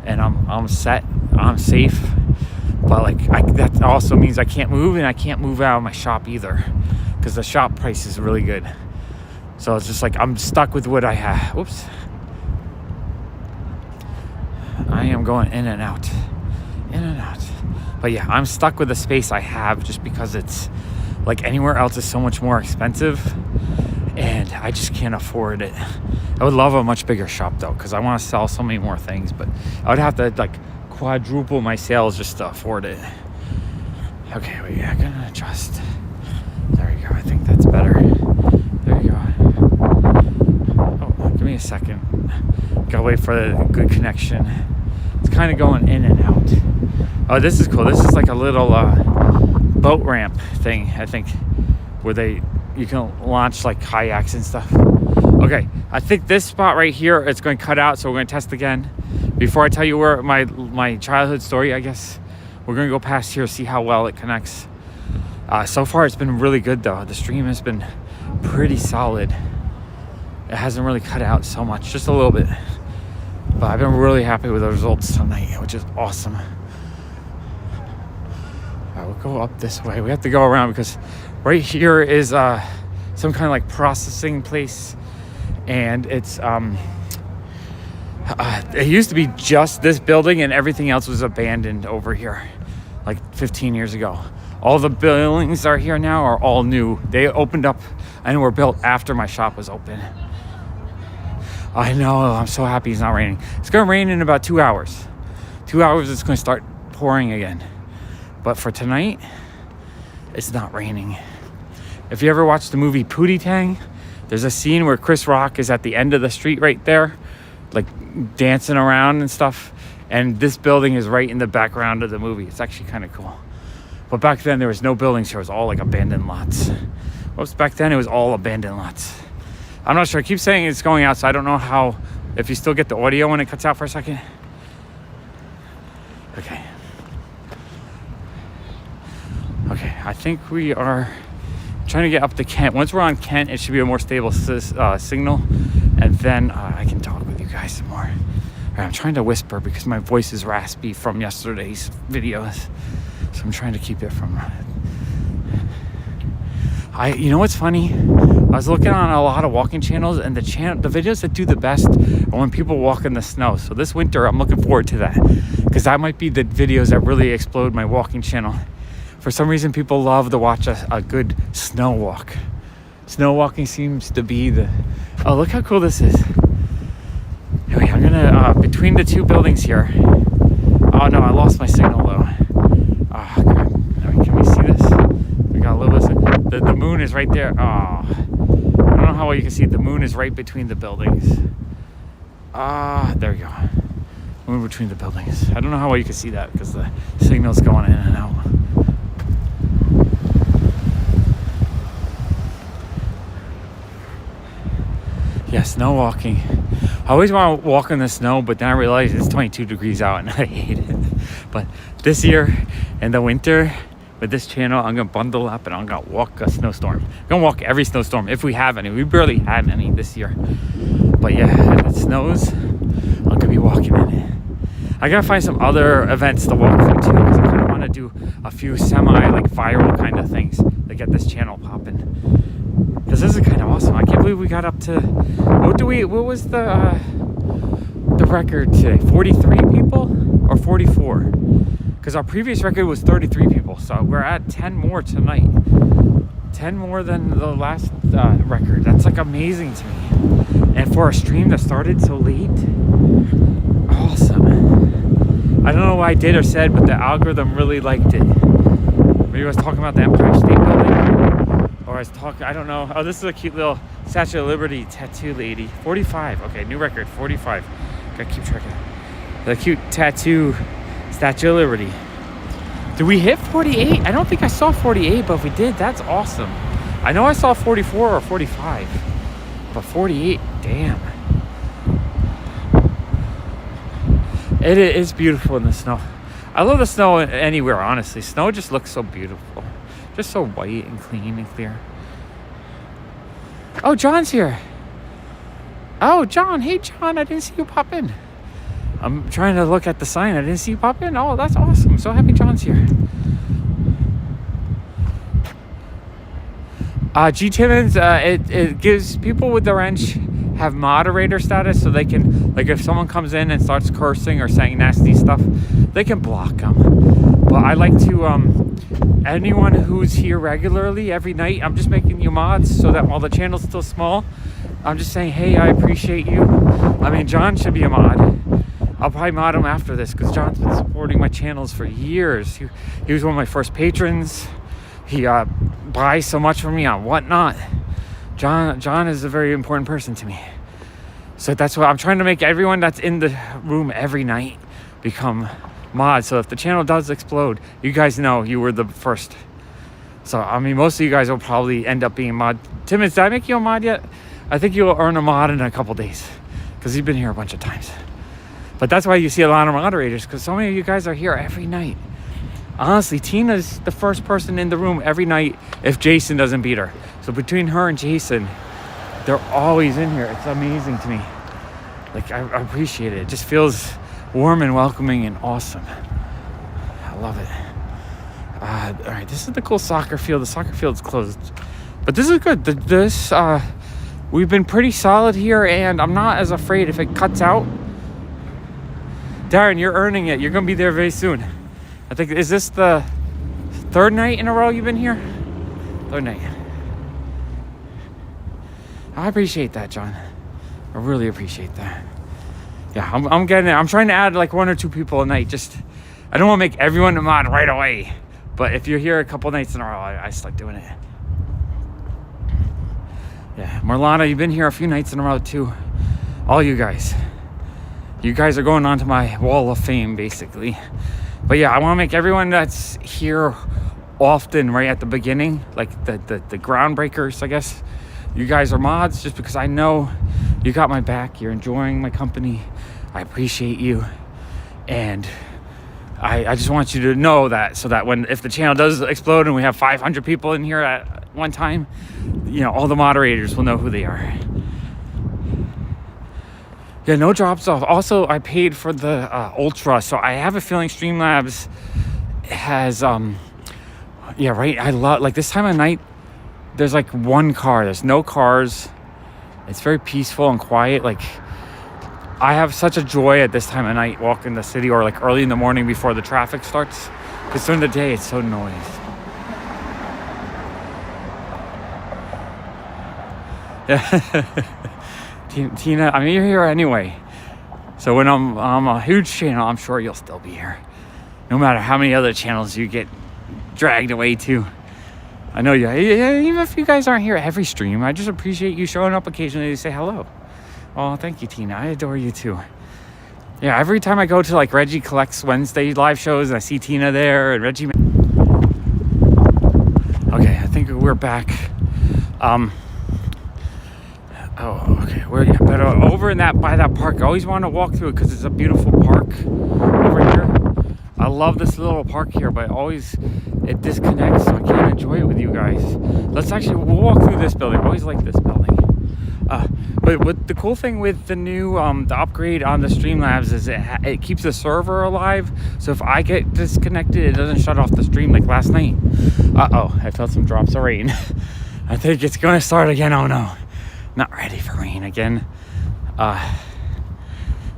[SPEAKER 1] and I'm set, I'm safe. But like that also means I can't move, and I can't move out of my shop either, because the shop price is really good. So it's just like I'm stuck with what I have. Oops. I am going in and out, in and out. But yeah, I'm stuck with the space I have just because it's like anywhere else is so much more expensive. And I just can't afford it. I would love a much bigger shop though, because I want to sell so many more things, but I would have to like quadruple my sales just to afford it. Okay, wait, I'm gonna adjust. There you go. I think that's better. There you go. Oh, give me a second. Gotta wait for the good connection. It's kind of going in and out. Oh, this is cool. This is like a little boat ramp thing, I think, where you can launch like kayaks and stuff. Okay, I think this spot right here is going to cut out, so we're going to test again. Before I tell you where my childhood story, I guess, we're going to go past here, see how well it connects. So far, it's been really good though. The stream has been pretty solid. It hasn't really cut out so much, just a little bit. But I've been really happy with the results tonight, which is awesome. We'll go up this way. We have to go around because right here is some kind of like processing place, and it's it used to be just this building and everything else was abandoned over here like 15 years ago. All the buildings are here now are all new. They opened up and were built after my shop was open. I know, I'm so happy it's not raining. It's gonna rain in about 2 hours. 2 hours it's gonna start pouring again. But for tonight, it's not raining. If you ever watched the movie Pootie Tang, there's a scene where Chris Rock is at the end of the street right there, like dancing around and stuff. And this building is right in the background of the movie. It's actually kind of cool. But back then there was no buildings here. It was all like abandoned lots. Whoops, back then it was all abandoned lots. I'm not sure. I keep saying it's going out, so I don't know if you still get the audio when it cuts out for a second. Okay. I think we are trying to get up to Kent. Once we're on Kent, it should be a more stable signal, and then I can talk with you guys some more. All right, I'm trying to whisper because my voice is raspy from yesterday's videos, so I'm trying to keep it from. You know what's funny? I was looking on a lot of walking channels, and the videos that do the best are when people walk in the snow. So this winter, I'm looking forward to that, because that might be the videos that really explode my walking channel. For some reason, people love to watch a good snow walk. Snow walking seems to be the... Oh, look how cool this is. Anyway, I'm gonna, between the two buildings here... Oh no, I lost my signal though. Oh, crap. Can we see this? We got a little bit... The moon is right there. Oh, I don't know how well you can see it. The moon is right between the buildings. There we go. Moon between the buildings. I don't know how well you can see that because the signal's going in and out. Yeah, snow walking. I always want to walk in the snow, but then I realize it's 22 degrees out and I hate it. But this year in the winter, with this channel, I'm going to bundle up and I'm going to walk a snowstorm. I'm going to walk every snowstorm if we have any. We barely had any this year. But yeah, if it snows, I'm going to be walking in it. I got to find some other events to walk through too, because I kind of want to do a few viral kind of things to get this channel popping. Because this is kind of awesome. I can't believe we got up to... What was the record today? 43 people or 44? Because our previous record was 33 people, so we're at 10 more tonight. 10 more than the last record. That's like amazing to me. And for a stream that started so late, awesome. I don't know what I did or said, but the algorithm really liked it. Maybe I was talking about the Empire State Building, or I was talking, I don't know. Oh, this is a cute little Statue of Liberty tattoo lady. 45, okay, new record, 45. Gotta keep track of that. The cute tattoo Statue of Liberty. Did we hit 48? I don't think I saw 48, but if we did, that's awesome. I know I saw 44 or 45, but 48, damn. It is beautiful in the snow. I love the snow anywhere, honestly. Snow just looks so beautiful. Just so white and clean and clear. Oh, John's here. Oh, John. Hey, John. I didn't see you pop in. I'm trying to look at the sign. I didn't see you pop in. Oh, that's awesome. So happy John's here. G Timmons, it gives people with the wrench have moderator status, so they can, like, if someone comes in and starts cursing or saying nasty stuff, they can block them. But I like to, anyone who's here regularly every night, I'm just making you mods so that while the channel's still small, I'm just saying, hey, I appreciate you. I mean, John should be a mod. I'll probably mod him after this because John's been supporting my channels for years. He was one of my first patrons. He buys so much from me on Whatnot. John is a very important person to me. So that's why I'm trying to make everyone that's in the room every night become mods. So if the channel does explode, you guys know you were the first. So, I mean, most of you guys will probably end up being a mod. Timmons, did I make you a mod yet? I think you'll earn a mod in a couple days because you've been here a bunch of times. But that's why you see a lot of moderators, because so many of you guys are here every night. Honestly, Tina's the first person in the room every night if Jason doesn't beat her. So between her and Jason, they're always in here. It's amazing to me. Like, I appreciate it. It just feels warm and welcoming and awesome. I love it. All right, this is the cool soccer field. The soccer field's closed. But this is good. We've been pretty solid here, and I'm not as afraid if it cuts out. Darren, you're earning it. You're going to be there very soon. I think, is this the third night in a row you've been here? Third night. I appreciate that, John. I really appreciate that. Yeah, I'm getting it. I'm trying to add like 1 or 2 people a night. Just, I don't want to make everyone a mod right away. But if you're here a couple nights in a row, I start doing it. Yeah, Marlana, you've been here a few nights in a row too. All you guys. You guys are going onto my wall of fame, basically. But yeah, I want to make everyone that's here often right at the beginning, like the groundbreakers, I guess. You guys are mods just because I know you got my back. You're enjoying my company. I appreciate you. And I just want you to know that, so that if the channel does explode and we have 500 people in here at one time, you know, all the moderators will know who they are. Yeah, no drops off. Also, I paid for the Ultra, so I have a feeling Streamlabs has yeah, right. I love, like, this time of night, there's like one car. There's no cars. It's very peaceful and quiet. Like, I have such a joy at this time of night walking the city, or like early in the morning before the traffic starts, because during the day it's so noisy. Yeah. Tina, I mean, you're here anyway. So when I'm a huge channel, I'm sure you'll still be here, no matter how many other channels you get dragged away to. I know you, even if you guys aren't here every stream, I just appreciate you showing up occasionally to say hello. Oh, thank you, Tina. I adore you too. Yeah, every time I go to like Reggie Collects Wednesday live shows and I see Tina there and Reggie. Okay, I think we're back. Oh, okay. We're better over in that, by that park. I always want to walk through it because it's a beautiful park over here. I love this little park here, but it disconnects, so I can't enjoy it with you guys. We'll walk through this building. I always like this building. But the cool thing with the new the upgrade on the Streamlabs is it keeps the server alive. So if I get disconnected, it doesn't shut off the stream like last night. I felt some drops of rain. I think it's gonna start again. Oh no, not ready for rain again.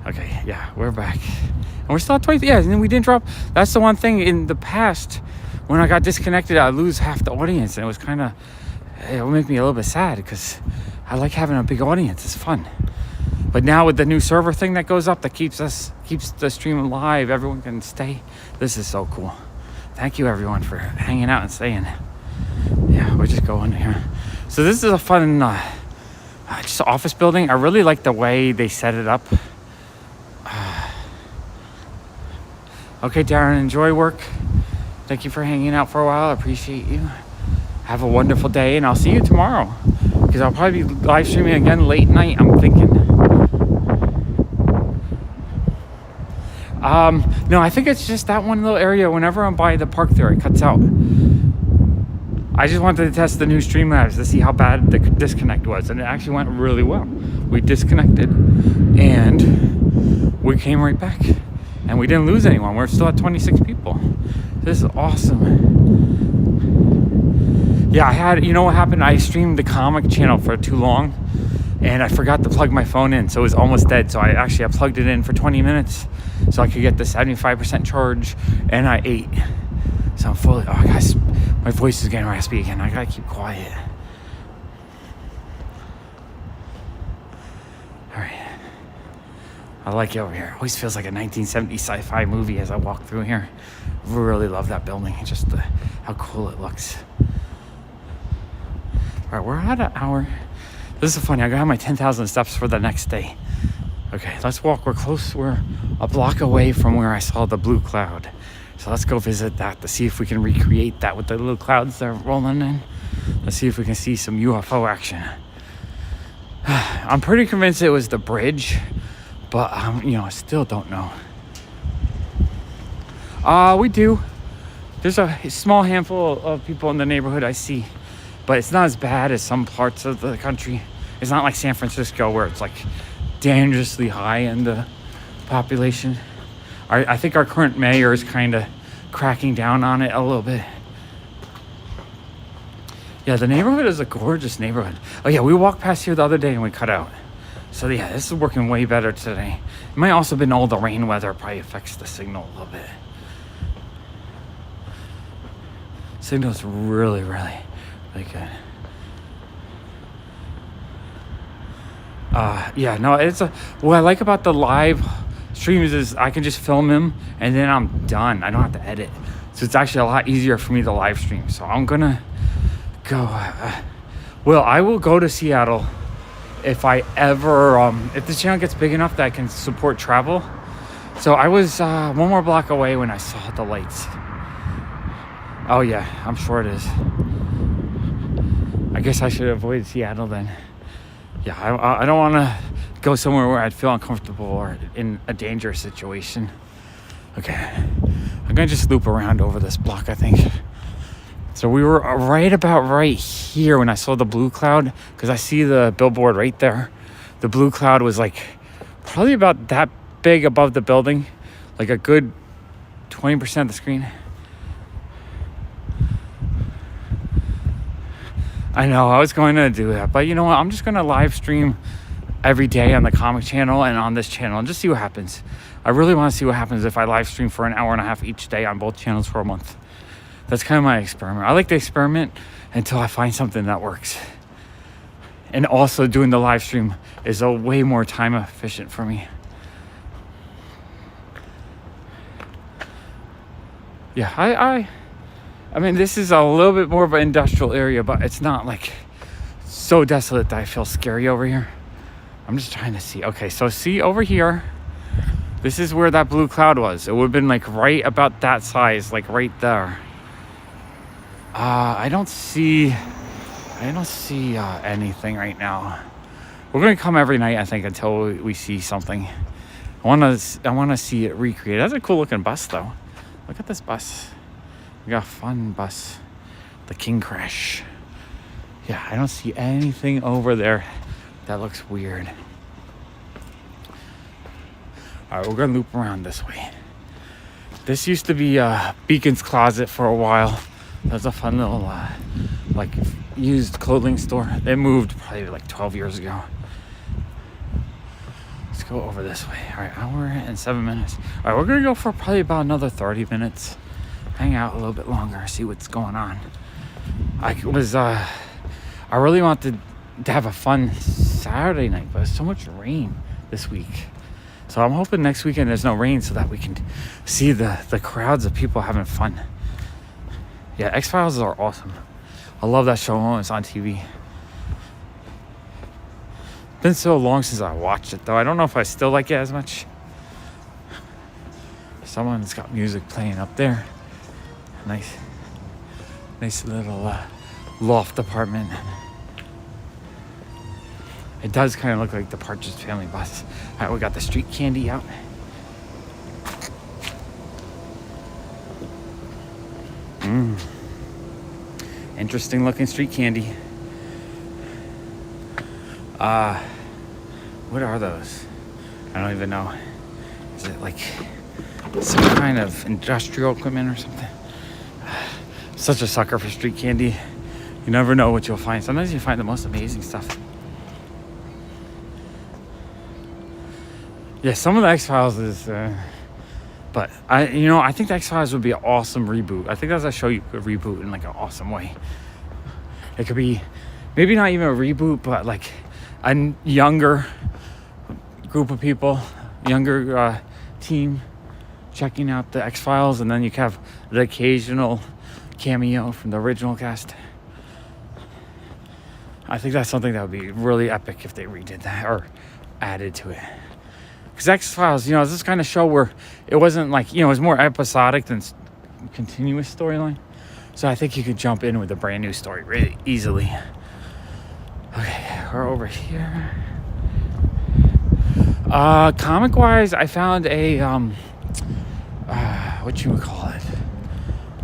[SPEAKER 1] Okay, yeah, we're back. And we're still at 20. Yeah, and then we didn't drop. That's the one thing in the past, when I got disconnected, I'd lose half the audience. And it was it would make me a little bit sad, because I like having a big audience. It's fun. But now with the new server thing that goes up, that keeps the stream alive, everyone can stay. This is so cool. Thank you, everyone, for hanging out and staying. Yeah, we're just going here. So this is a fun just office building. I really like the way they set it up. Okay, Darren, enjoy work. Thank you for hanging out for a while. I appreciate you. Have a wonderful day, and I'll see you tomorrow, because I'll probably be live streaming again late night, I'm thinking. No, I think it's just that one little area. Whenever I'm by the park there, it cuts out. I just wanted to test the new Streamlabs to see how bad the disconnect was, and it actually went really well. We disconnected, and we came right back, and we didn't lose anyone. We're still at 26 people. This is awesome. Yeah, you know what happened? I streamed the comic channel for too long, and I forgot to plug my phone in, so it was almost dead. So I plugged it in for 20 minutes so I could get the 75% charge, and I ate. So I'm fully, guys, my voice is getting raspy again. I gotta keep quiet. All right. I like it over here. It always feels like a 1970s sci-fi movie as I walk through here. Really love that building. Just how cool it looks. All right, we're at an hour. This is funny. I got my 10,000 steps for the next day. Okay, let's walk. We're close. We're a block away from where I saw the blue cloud. So let's go visit that to see if we can recreate that with the little clouds that are rolling in. Let's see if we can see some UFO action. I'm pretty convinced it was the bridge, but I still don't know. We do. There's a small handful of people in the neighborhood I see, but it's not as bad as some parts of the country. It's not like San Francisco, where it's like dangerously high in the population. I think our current mayor is kind of cracking down on it a little bit. Yeah, the neighborhood is a gorgeous neighborhood. Oh yeah, we walked past here the other day and we cut out. So yeah, this is working way better today. It might also have been all the rain weather probably affects the signal a little bit. Signal's really, really, really good. Yeah, no, what I like about the live streams is I can just film them and then I'm done. I don't have to edit. So it's actually a lot easier for me to live stream. So I'm gonna go. I will go to Seattle if I ever, if the channel gets big enough that I can support travel. So I was one more block away when I saw the lights. Oh yeah, I'm sure it is. I guess I should avoid Seattle then. Yeah, I don't want to go somewhere where I'd feel uncomfortable or in a dangerous situation. Okay, I'm gonna just loop around over this block, I think. So we were right here when I saw the blue cloud, because I see the billboard right there. The blue cloud was like probably about that big above the building, like a good 20% of the screen. I know I was going to do that, but you know what? I'm just going to live stream every day on the comic channel and on this channel and just see what happens. I really want to see what happens if I live stream for an hour and a half each day on both channels for a month. That's kind of my experiment. I like to experiment until I find something that works. And also doing the live stream is a way more time efficient for me. Yeah, I mean, this is a little bit more of an industrial area, but it's not like so desolate that I feel scary over here. I'm just trying to see. Okay, so see over here, this is where that blue cloud was. It would have been like right about that size, like right there. I don't see anything right now. We're gonna come every night, I think, until we see something. I want to see it recreated. That's a cool looking bus, though. Look at this bus. We got a fun bus. The King Crash. Yeah, I don't see anything over there that looks weird. All right, we're gonna loop around this way. This used to be Beacon's Closet for a while. That's a fun little like used clothing store. They moved probably like 12 years ago. Let's go over this way. All right, hour and 7 minutes. All right, we're gonna go for probably about another 30 minutes. Hang out a little bit longer, see what's going on. I really wanted to have a fun Saturday night, but there's so much rain this week. So I'm hoping next weekend there's no rain so that we can see the crowds of people having fun. Yeah, X-Files are awesome. I love that show when it's on TV. It's been so long since I watched it, though. I don't know if I still like it as much. Someone's got music playing up there. Nice little loft apartment. It does kind of look like the Partridge Family bus. All right, we got the street candy out. Interesting looking street candy. What are those? I don't even know. Is it like some kind of industrial equipment or something? Such a sucker for street candy. You never know what you'll find. Sometimes you find the most amazing stuff. Yeah, some of the X-Files is but I think the X-Files would be an awesome reboot. I think that's a show you could reboot in like an awesome way. It could be maybe not even a reboot, but like a younger group of people, younger team checking out the X-Files, and then you could have the occasional cameo from the original cast. I think that's something that would be really epic if they redid that or added to it. Because X-Files, is this kind of show where it wasn't like, it was more episodic than continuous storyline. So I think you could jump in with a brand new story really easily. Okay, we're over here. Comic-wise, I found a,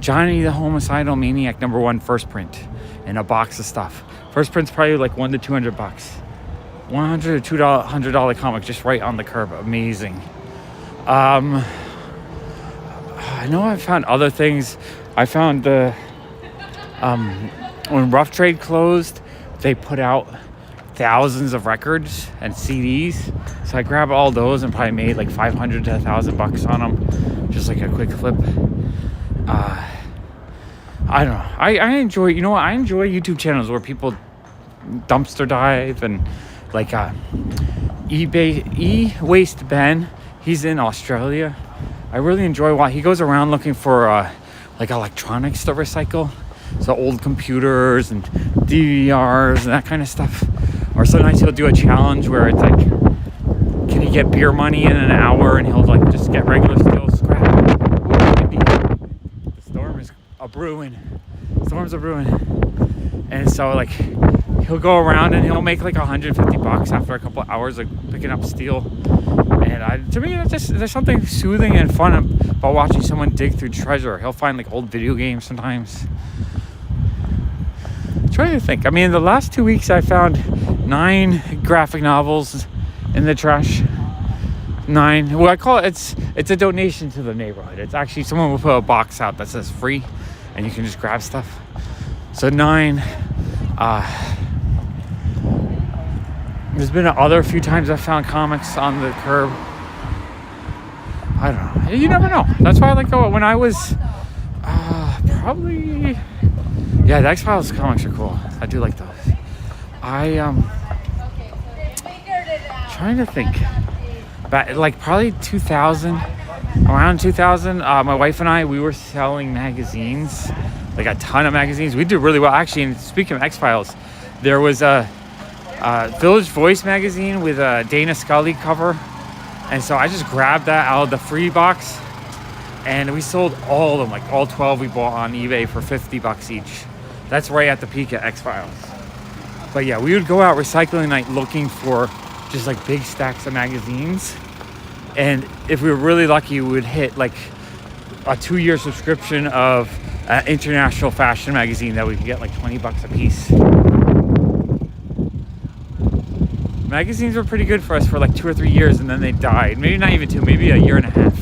[SPEAKER 1] Johnny the Homicidal Maniac #1 first print in a box of stuff. First print's probably like $100 to $200. $100 to $200 comic just right on the curb. Amazing. I know I found other things. I found when Rough Trade closed, they put out thousands of records and CDs. So I grabbed all those and probably made like $500 to $1,000 on them. Just like a quick flip. I don't know. I enjoy, I enjoy YouTube channels where people dumpster dive and like E-Waste Ben. He's in Australia. I really enjoy why he goes around looking for like electronics to recycle. So old computers and DVRs and that kind of stuff. Or sometimes he'll do a challenge where it's like, can you get beer money in an hour? And he'll like just get regular steel scrap. The storm is a brewing. Storms are brewing. And so like he'll go around and he'll make like $150 after a couple hours of picking up steel. And to me, there's something soothing and fun about watching someone dig through treasure. He'll find like old video games sometimes. I'm trying to think. I mean, the last 2 weeks I found 9 graphic novels in the trash. 9. Well, I call it. It's a donation to the neighborhood. It's actually someone will put a box out that says free, and you can just grab stuff. So 9. There's been other few times I found comics on the curb. I don't know. You never know. That's why I like going. When I was probably, yeah, the X-Files comics are cool. I do like those. Trying to think. But like probably 2000, around 2000, my wife and I, we were selling magazines, like a ton of magazines. We did really well. Actually, and speaking of X-Files, there was a Village Voice magazine with a Dana Scully cover. And so I just grabbed that out of the free box, and we sold all of them, like all 12 we bought on eBay for $50 each. That's right at the peak of X-Files. But yeah, we would go out recycling night looking for just like big stacks of magazines. And if we were really lucky, we would hit like a 2-year subscription of an international fashion magazine that we could get like $20 a piece. Magazines were pretty good for us for like 2 or 3 years, and then they died. Maybe not even 2, maybe a year and a half.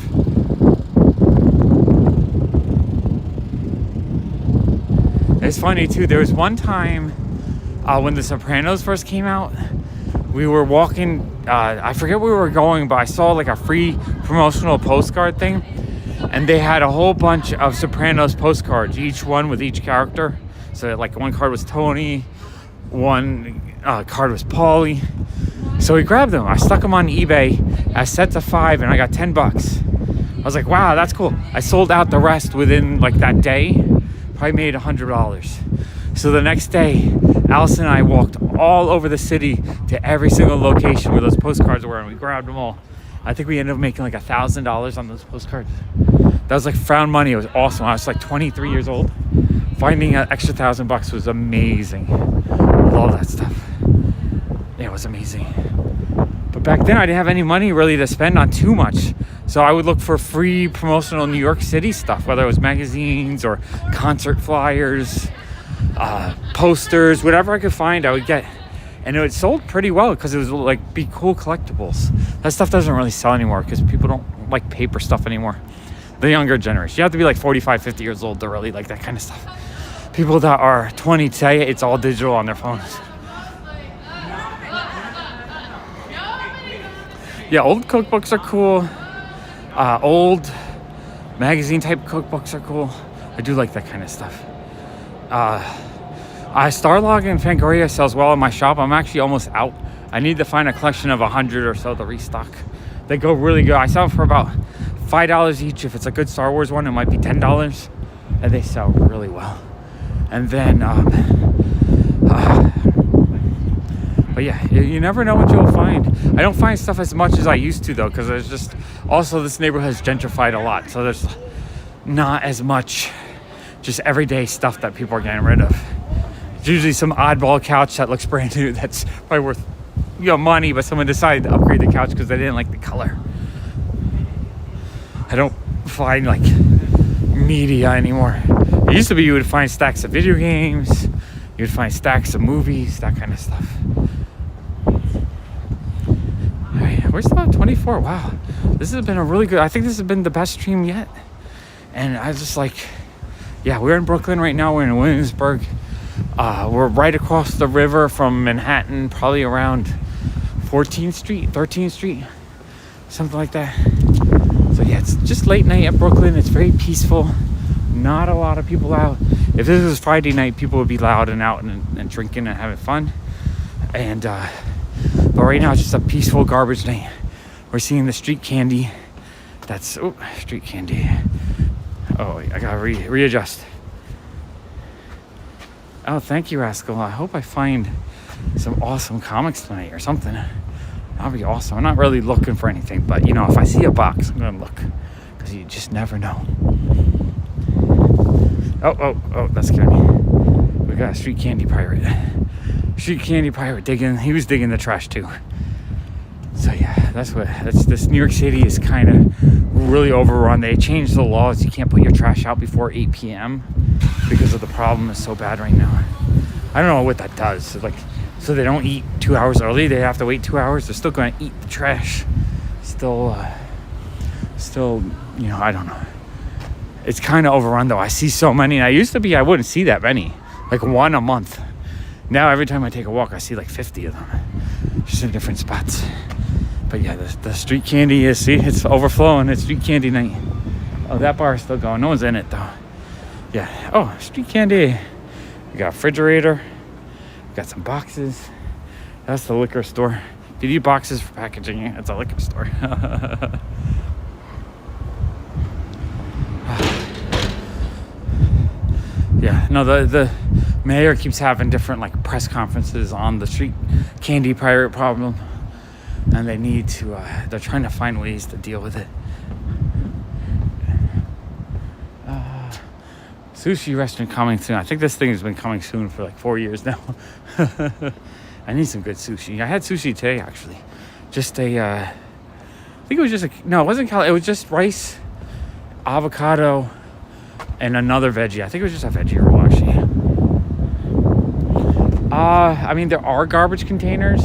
[SPEAKER 1] It's funny too, there was one time when The Sopranos first came out, we were walking, I forget where we were going, but I saw like a free promotional postcard thing, and they had a whole bunch of Sopranos postcards, each one with each character. So like one card was Tony, one card was Paulie. So we grabbed them. I stuck them on eBay as sets of 5, and I got $10. I was like, wow, that's cool. I sold out the rest within like that day. Probably made $100. So the next day, Allison and I walked all over the city to every single location where those postcards were, and we grabbed them all. I think we ended up making like $1,000 on those postcards. That was like found money. It was awesome. I was like 23 years old. Finding an extra $1,000 was amazing. Love that stuff. Yeah, it was amazing. But back then I didn't have any money really to spend on too much. So I would look for free promotional New York City stuff, whether it was magazines or concert flyers, posters, whatever I could find I would get. And it sold pretty well because it was like be cool collectibles. That stuff doesn't really sell anymore because people don't like paper stuff anymore. The younger generation. You have to be like 45, 50 years old to really like that kind of stuff. People that are 20 today, it's all digital on their phones. Yeah, old cookbooks are cool. Old magazine type cookbooks are cool. I do like that kind of stuff. Starlog and Fangoria sells well in my shop. I'm actually almost out. I need to find a collection of 100 or so to restock. They go really good. I sell them for about $5 each. If it's a good Star Wars one, it might be $10, and they sell really well. And then, but yeah, you never know what you'll find. I don't find stuff as much as I used to though, because there's just also this neighborhood has gentrified a lot, so there's not as much just everyday stuff that people are getting rid of. It's usually some oddball couch that looks brand new that's probably worth money, but someone decided to upgrade the couch because they didn't like the color. I don't find like media anymore. It used to be you would find stacks of video games, you would find stacks of movies, that kind of stuff. We're still at 24. Wow, this has been a really good, I think this has been the best stream yet. And I was just like, yeah, we're in Brooklyn right now. We're in Williamsburg. We're right across the river from Manhattan, probably around 14th Street, 13th Street, something like that. So yeah, it's just late night at Brooklyn. It's very peaceful. Not a lot of people out. If this was Friday night, people would be loud and out and drinking and having fun. And but right now it's just a peaceful garbage night. We're seeing the street candy. That's street candy. Oh, I gotta readjust. Oh, thank you, Rascal. I hope I find some awesome comics tonight or something. That'll be awesome. I'm not really looking for anything, but if I see a box, I'm gonna look, because you just never know. Oh, that scared me. We got a street candy pirate. street candy pirate digging. He was digging the trash too. So yeah, that's this. New York City is kind of really overrun. They changed the laws. You can't put your trash out before 8 p.m. because of the problem is so bad right now. I don't know what that does. So they don't eat 2 hours early. They have to wait 2 hours. They're still going to eat the trash. Still, I don't know. It's kind of overrun though. I see so many. And I wouldn't see that many. Like one a month. Now every time I take a walk, I see like 50 of them. Just in different spots. But yeah, the street candy is, see, it's overflowing. It's street candy night. Oh, that bar is still going. No one's in it though. Yeah. Oh, street candy. We got a refrigerator. We got some boxes. That's the liquor store. If you need boxes for packaging, it's a liquor store. Yeah, no, the mayor keeps having different like press conferences on the street candy pirate problem, and they need to they're trying to find ways to deal with it. Sushi restaurant coming soon. I think this thing has been coming soon for like 4 years now. I need some good sushi. I had sushi today actually. Just I think it was just no, it wasn't it was just rice, avocado, and another veggie. I think it was just a veggie roll actually. I mean, there are garbage containers,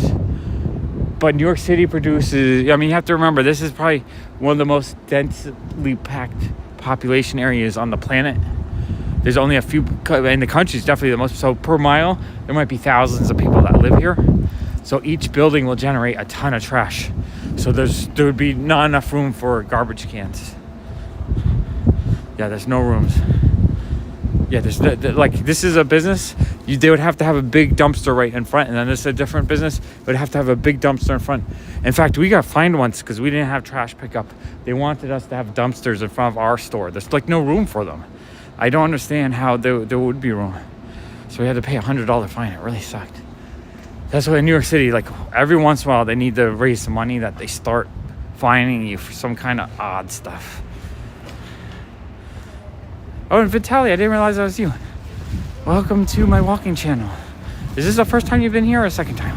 [SPEAKER 1] but New York City produces, I mean, you have to remember, this is probably one of the most densely packed population areas on the planet. There's only a few, and the country is definitely the most, so per mile, there might be thousands of people that live here. So each building will generate a ton of trash. So there would be not enough room for garbage cans. Yeah, there's no rooms. Yeah, there's like, this is a business. They would have to have a big dumpster right in front, and then this is a different business. They would have to have a big dumpster in front. In fact, we got fined once because we didn't have trash pickup. They wanted us to have dumpsters in front of our store. There's like no room for them. I don't understand how there would be room. So we had to pay $100 fine. It really sucked. That's why in New York City, like every once in a while, they need to raise some money that they start fining you for some kind of odd stuff. Oh, and Vitaly, I didn't realize that was you. Welcome to my walking channel. Is this the first time you've been here or a second time?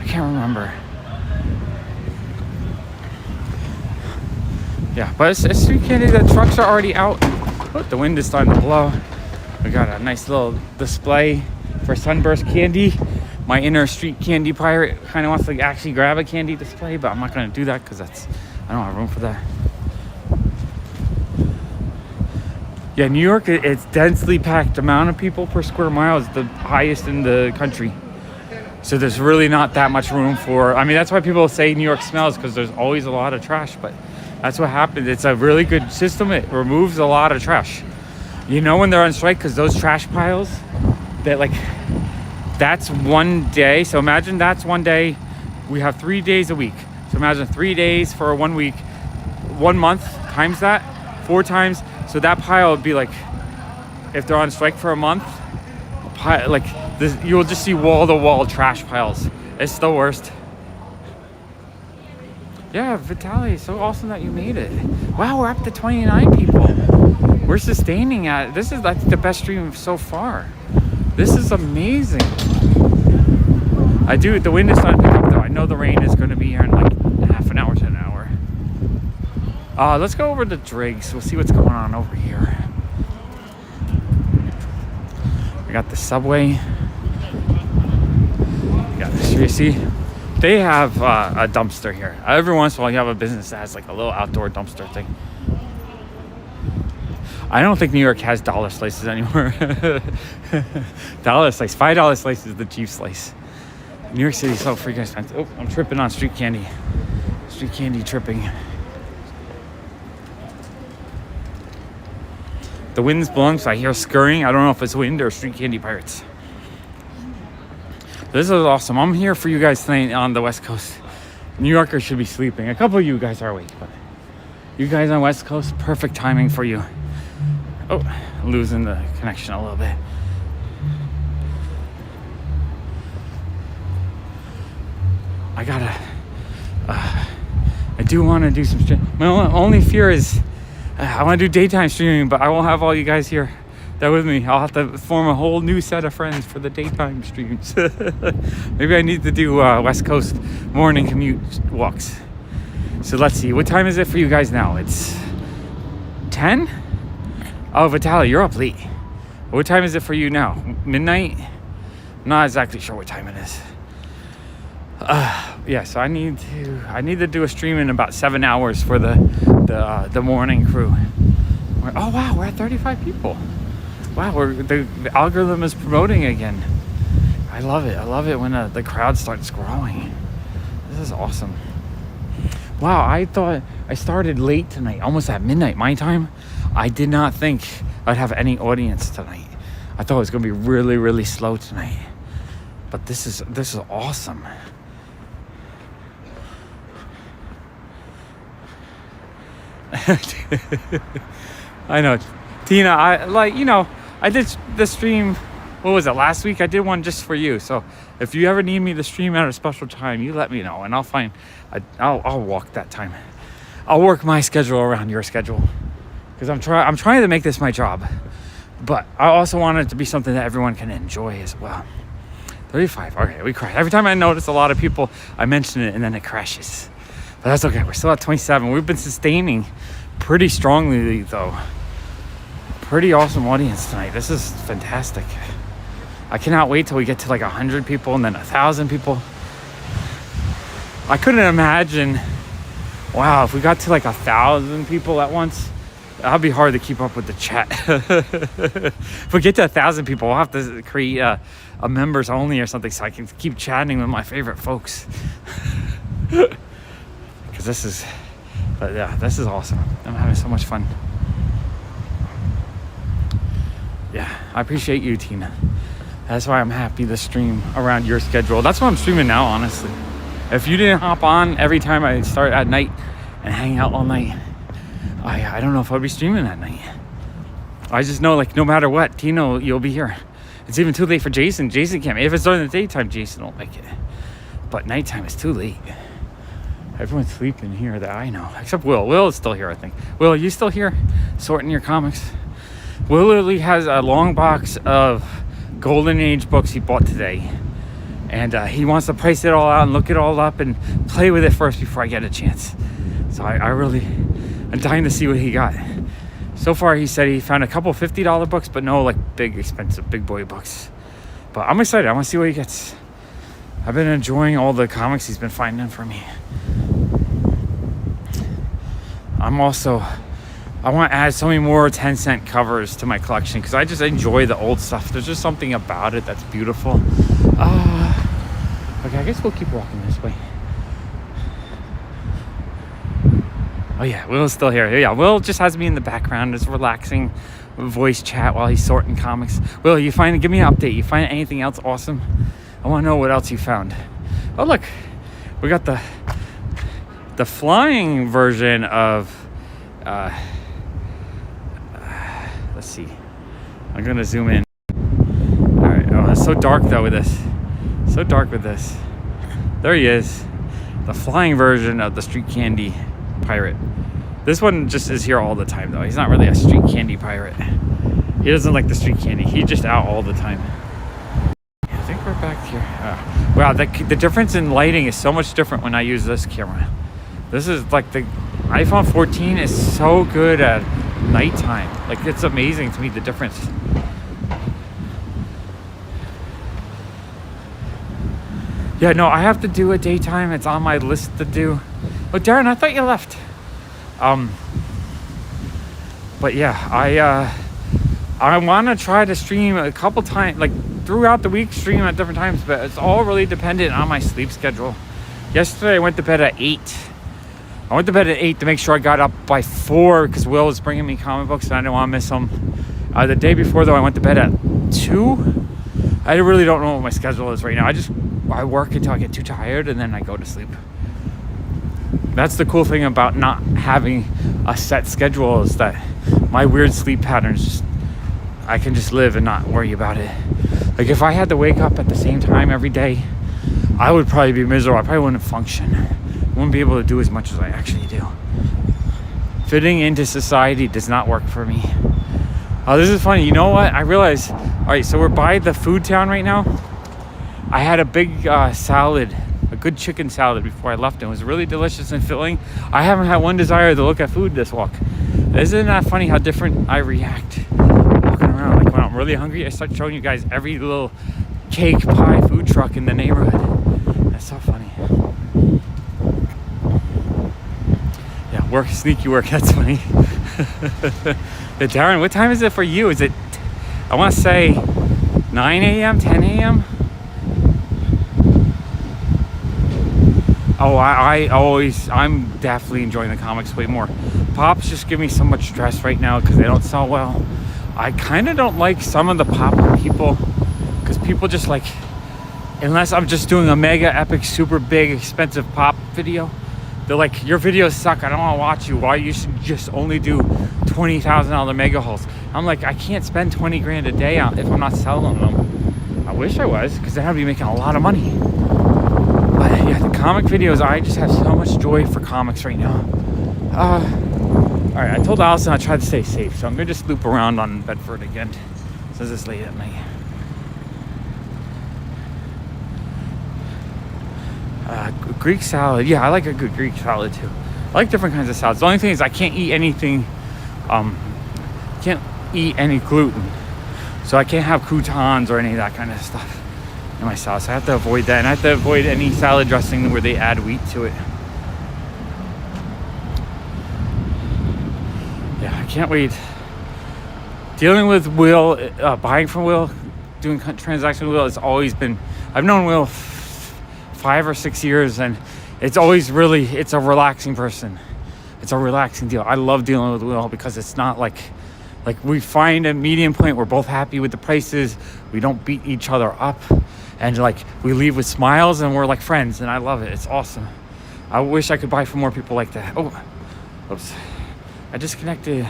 [SPEAKER 1] I can't remember. Yeah, but it's street candy. The trucks are already out. Oh, the wind is starting to blow. We got a nice little display for Sunburst candy. My inner street candy pirate kind of wants to actually grab a candy display, but I'm not going to do that because I don't have room for that. Yeah, New York, it's densely packed. The amount of people per square mile is the highest in the country. So there's really not that much room for, I mean, that's why people say New York smells, because there's always a lot of trash, but that's what happens. It's a really good system. It removes a lot of trash. You know when they're on strike, because those trash piles, that's one day. So imagine that's one day. We have 3 days a week. So imagine 3 days for 1 week, 1 month times that, 4 times. So that pile would be like, if they're on strike for a month, like this, you'll just see wall-to-wall trash piles. It's the worst. Yeah, Vitaly, so awesome that you made it. Wow, we're up to 29 people. We're sustaining at, this is like the best stream so far. This is amazing. The wind is starting to pick up though. I know the rain is going to be here in like half an hour to an hour. Let's go over to Driggs. We'll see what's going on over here. We got the subway. We got the street. See, they have a dumpster here. Every once in a while, you have a business that has like a little outdoor dumpster thing. I don't think New York has dollar slices anymore. Dollar slice, $5 slice is the cheap slice. New York City is so freaking expensive. Oh, I'm tripping on street candy. Street candy tripping. The wind's blowing, so I hear scurrying. I don't know if it's wind or street candy pirates. This is awesome. I'm here for you guys tonight on the West Coast. New Yorkers should be sleeping. A couple of you guys are awake, but you guys on West Coast, perfect timing for you. Oh, losing the connection a little bit. I do want to do some stream. My only fear is I want to do daytime streaming, but I won't have all you guys here that with me. I'll have to form a whole new set of friends for the daytime streams. Maybe I need to do West Coast morning commute walks. So let's see. What time is it for you guys now? It's 10? Oh, Vitaly, you're up late. What time is it for you now? Midnight? I'm not exactly sure what time it is. Yeah, so I need to do a stream in about 7 hours for the morning crew. Oh wow, we're at 35 people. Wow, the algorithm is promoting again. I love it. I love it when the crowd starts growing. This is awesome. Wow, I thought I started late tonight, almost at midnight my time. I did not think I'd have any audience tonight. I thought it was gonna be really, really slow tonight. But this is awesome. I know, Tina. I did the stream. What was it, last week? I did one just for you. So if you ever need me to stream at a special time, you let me know, and I'll walk that time. I'll work my schedule around your schedule, because I'm trying to make this my job, but I also want it to be something that everyone can enjoy as well. 35. Okay, we crashed. Every time I notice a lot of people, I mention it and then it crashes. But that's okay. We're still at 27. We've been sustaining pretty strongly though. Pretty awesome audience tonight. This is fantastic. I cannot wait till we get to like 100 people and then 1,000 people. I couldn't imagine, wow, if we got to like 1,000 people at once, that'd be hard to keep up with the chat. If we get to 1,000 people, we'll have to create a members only or something so I can keep chatting with my favorite folks. Because this is awesome. I'm having so much fun. Yeah, I appreciate you, Tina. That's why I'm happy to stream around your schedule. That's why I'm streaming now, honestly. If you didn't hop on every time I start at night and hang out all night, I don't know if I'd be streaming at night. I just know, like, no matter what, Tina, you'll be here. It's even too late for Jason. Jason can't. If it's during the daytime, Jason won't make it. But nighttime is too late. Everyone's sleeping here that I know, except Will. Will is still here, I think. Will, are you still here sorting your comics? Will literally has a long box of Golden Age books he bought today, and he wants to price it all out and look it all up and play with it first before I get a chance. So I'm dying to see what he got. So far he said he found a couple $50 books, but no like big expensive big boy books. But I'm excited. I want to see what he gets. I've been enjoying all the comics he's been finding for me. I want to add so many more 10-cent covers to my collection because I just enjoy the old stuff. There's just something about it that's beautiful. Okay, I guess we'll keep walking this way. Oh yeah, Will's still here. Yeah, Will just has me in the background, just relaxing voice chat while he's sorting comics. Will, give me an update. You find anything else awesome? I want to know what else you found. Oh look, we got the flying version of let's see. I'm gonna zoom in. All right. Oh, it's so dark though with this. So dark with this. There he is. The flying version of the street candy pirate. This one just is here all the time though. He's not really a street candy pirate. He doesn't like the street candy. He's just out all the time. I think we're back here. Wow, the difference in lighting is so much different when I use this camera. This is like the iPhone 14 is so good at nighttime. Like, it's amazing to me the difference. Yeah, no, I have to do it daytime. It's on my list to do. Oh, Darren, I thought you left. But yeah, I want to try to stream a couple times, like throughout the week, stream at different times, but it's all really dependent on my sleep schedule. Yesterday I went to bed at 8. I went to bed at 8 to make sure I got up by 4 because Will was bringing me comic books and I didn't want to miss them. The day before though, I went to bed at 2. I really don't know what my schedule is right now. I work until I get too tired and then I go to sleep. That's the cool thing about not having a set schedule, is that my weird sleep patterns, I can just live and not worry about it. Like, if I had to wake up at the same time every day, I would probably be miserable. I probably wouldn't function. I wouldn't be able to do as much as I actually do. Fitting into society does not work for me. Oh, this is funny. You know what? I realized. All right, so we're by the food town right now. I had a big salad, a good chicken salad before I left. It was really delicious and filling. I haven't had one desire to look at food this walk. Isn't that funny how different I react walking around? Like when I'm really hungry, I start showing you guys every little cake, pie, food truck in the neighborhood. That's so funny. Yeah, work, sneaky work. That's funny. Darren, what time is it for you? Is it, I want to say 9 a.m., 10 a.m.? Oh, I'm definitely enjoying the comics way more. Pops just give me so much stress right now because they don't sell well. I kind of don't like some of the pop people because people just like, unless I'm just doing a mega epic, super big, expensive pop video, they're like, your videos suck. I don't want to watch you. Why you should just only do $20,000 mega hauls? I'm like, I can't spend 20 grand a day out if I'm not selling them. I wish I was, because then I'd be making a lot of money. But yeah, the comic videos, I just have so much joy for comics right now. All right, I told Allison I tried to stay safe, so I'm gonna just loop around on Bedford again since it's late at night. Greek salad, yeah, I like a good Greek salad too. I like different kinds of salads. The only thing is I can't eat anything, can't eat any gluten, so I can't have croutons or any of that kind of stuff in my sauce. I have to avoid that, and I have to avoid any salad dressing where they add wheat to it. Yeah, I can't wait. Dealing with Will, buying from Will, doing transactions with Will, it's always been, I've known Will 5 or 6 years, and it's always really, it's a relaxing person. It's a relaxing deal. I love dealing with Will because it's not like we find a medium point. We're both happy with the prices. We don't beat each other up, and like we leave with smiles, and we're like friends, and I love it. It's awesome. I wish I could buy from more people like that. Oh, oops, I disconnected.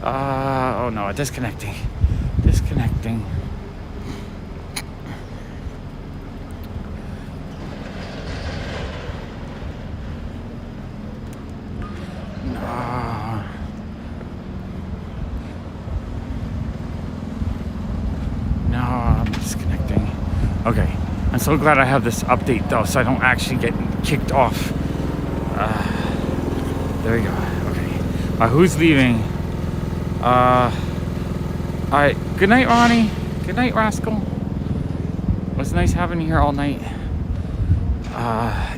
[SPEAKER 1] Oh no, disconnecting. No, I'm disconnecting. Okay, I'm so glad I have this update though, so I don't actually get kicked off. There we go. Okay, who's leaving? Alright, good night, Ronnie. Good night, Rascal. It was nice having you here all night.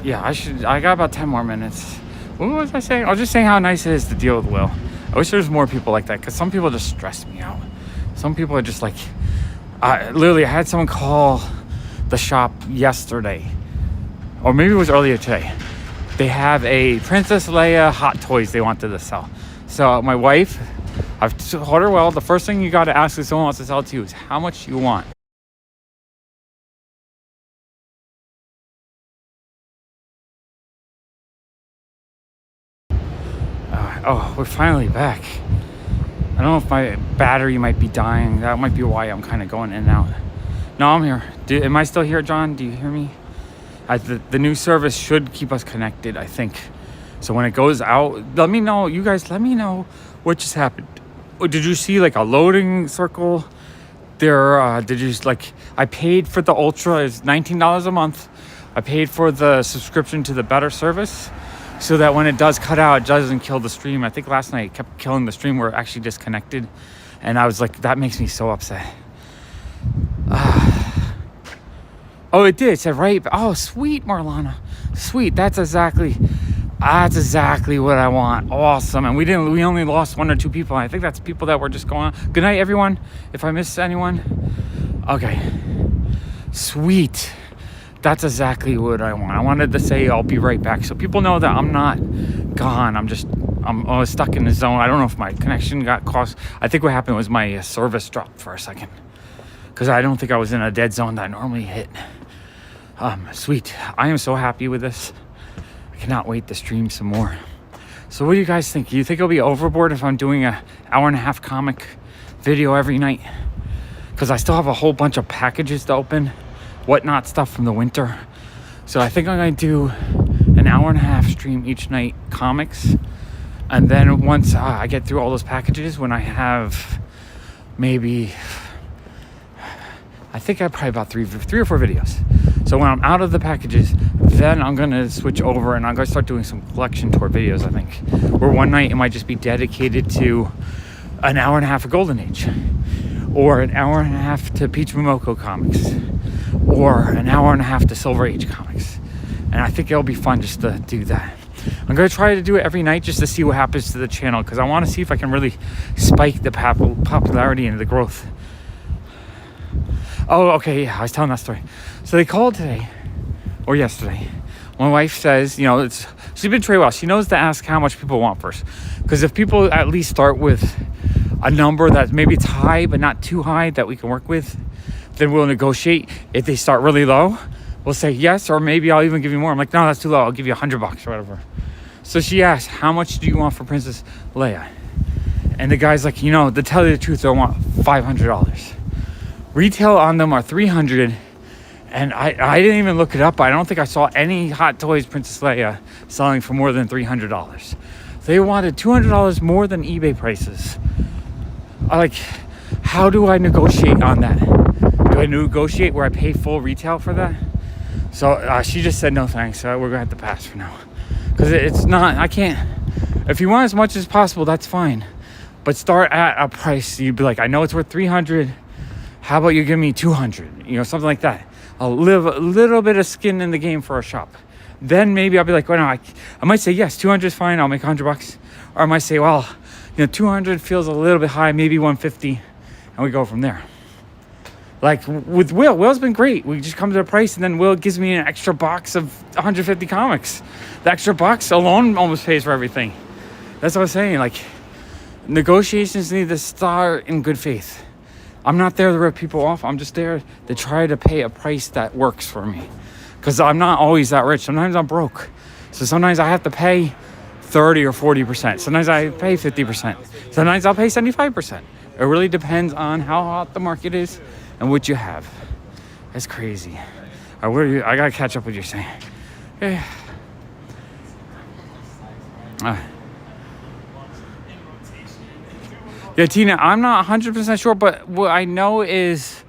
[SPEAKER 1] Yeah, I got about 10 more minutes. What was I saying? I was just saying how nice it is to deal with Will. I wish there was more people like that, because some people just stress me out. Some people are just like, literally, I had someone call the shop yesterday, or maybe it was earlier today. They have a Princess Leia Hot Toys they wanted to sell. So my wife, I've told her, well, the first thing you got to ask if someone wants to sell it to you is how much you want. Oh, we're finally back. I don't know if my battery might be dying. That might be why I'm kind of going in and out. No, I'm here. Am I still here, John? Do you hear me? The new service should keep us connected, I think. So when it goes out, let me know. You guys, let me know what just happened. Did you see like a loading circle there? Did you like, I paid for the Ultra. It's $19 a month. I paid for the subscription to the better service so that when it does cut out, it doesn't kill the stream. I think last night it kept killing the stream where it actually disconnected. And I was like, that makes me so upset. Oh, it did. It said right. Oh, sweet, Marlana. Sweet. That's exactly what I want. Awesome. And we only lost 1 or 2 people. I think that's people that were just going on. Good night, everyone. If I missed anyone. Okay. Sweet. That's exactly what I want. I wanted to say I'll be right back, so people know that I'm not gone. I was stuck in the zone. I don't know if my connection got crossed. I think what happened was my service dropped for a second, because I don't think I was in a dead zone that I normally hit. Sweet. I am so happy with this. I cannot wait to stream some more. So what do you guys think? Do you think I'll be overboard if I'm doing an hour-and-a-half comic video every night? Because I still have a whole bunch of packages to open, whatnot stuff from the winter. So I think I'm going to do an hour-and-a-half stream each night, comics. And then once I get through all those packages, when I have maybe, I think I probably about three or four videos. So when I'm out of the packages, then I'm going to switch over and I'm going to start doing some collection tour videos, I think. Where one night it might just be dedicated to an hour and a half of Golden Age, or an hour and a half to Peach Momoko comics, or an hour and a half to Silver Age comics. And I think it'll be fun just to do that. I'm going to try to do it every night just to see what happens to the channel, because I want to see if I can really spike the popularity and the growth. Oh, okay, yeah, I was telling that story. So they called today, or yesterday. My wife says, you know, she's been trained well. She knows to ask how much people want first. Because if people at least start with a number that maybe it's high, but not too high that we can work with, then we'll negotiate. If they start really low, we'll say yes, or maybe I'll even give you more. I'm like, no, that's too low. I'll give you $100 or whatever. So she asked, how much do you want for Princess Leia? And the guy's like, you know, to tell you the truth, I want $500. Retail on them are $300, and I didn't even look it up. I don't think I saw any Hot Toys Princess Leia selling for more than $300. They wanted $200 more than eBay prices. Like, how do I negotiate on that? Do I negotiate where I pay full retail for that? So she just said no thanks. So we're gonna have to pass for now, because it's not. I can't. If you want as much as possible, that's fine, but start at a price. You'd be like, I know it's worth $300. How about you give me $200? You know, something like that. I'll live a little bit of skin in the game for a shop. Then maybe I'll be like, well, no, I might say yes, 200 is fine. I'll make $100. Or I might say, well, you know, 200 feels a little bit high, maybe 150, and we go from there. Like with Will's been great. We just come to a price, and then Will gives me an extra box of 150 comics. The extra box alone almost pays for everything. That's what I'm saying. Like, negotiations need to start in good faith. I'm not there to rip people off. I'm just there to try to pay a price that works for me. Because I'm not always that rich. Sometimes I'm broke. So sometimes I have to pay 30 or 40%. Sometimes I pay 50%. Sometimes I'll pay 75%. It really depends on how hot the market is and what you have. That's crazy. All right, I got to catch up with what you're saying. Yeah. Yeah, Tina, I'm not 100% sure, but what I know is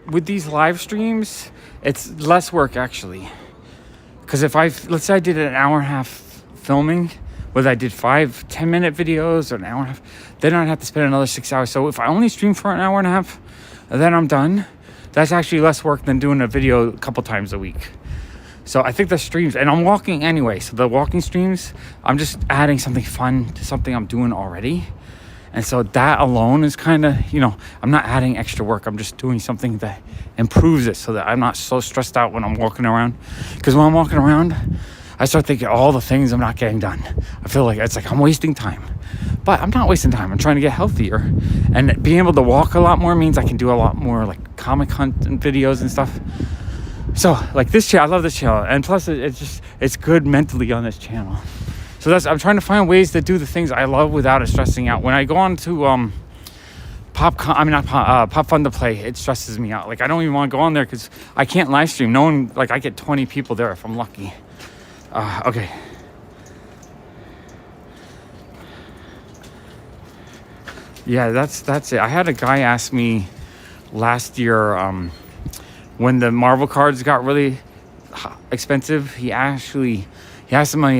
[SPEAKER 1] with these live streams, it's less work actually. Because if let's say I did an hour and a half filming, whether I did 5-10 minute videos or an hour and a half, then I'd have to spend another 6 hours. So if I only stream for an hour and a half, then I'm done. That's actually less work than doing a video a couple times a week. So I think the streams, and I'm walking anyway, so the walking streams, I'm just adding something fun to something I'm doing already. And so that alone is kind of, you know, I'm not adding extra work. I'm just doing something that improves it so that I'm not so stressed out when I'm walking around. Because when I'm walking around, I start thinking all the things I'm not getting done. I feel like it's like I'm wasting time. But I'm not wasting time. I'm trying to get healthier. And being able to walk a lot more means I can do a lot more like comic hunt and videos and stuff. So like this channel, I love this channel. And plus it's good mentally on this channel. So I'm trying to find ways to do the things I love without it stressing out. When I go on to Pop Fun to Play, it stresses me out. Like I don't even want to go on there because I can't live stream. No one, like I get 20 people there if I'm lucky. Okay. Yeah, that's it. I had a guy ask me last year when the Marvel cards got really expensive. He asked me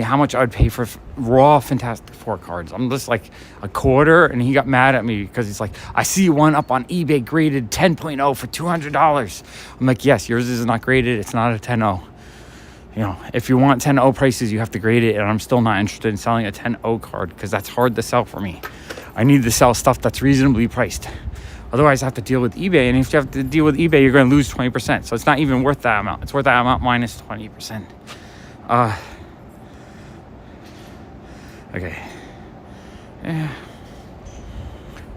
[SPEAKER 1] how much I'd pay for raw Fantastic Four cards. I'm just like a quarter, and he got mad at me because he's like, I see one up on eBay graded 10.0 for $200. I'm like, yes, yours is not graded. It's not a 10.0. You know, if you want 10.0 prices, you have to grade it, and I'm still not interested in selling a 10.0 card because that's hard to sell for me. I need to sell stuff that's reasonably priced. Otherwise, I have to deal with eBay, and if you have to deal with eBay, you're going to lose 20%. So it's not even worth that amount. It's worth that amount minus 20%. Okay.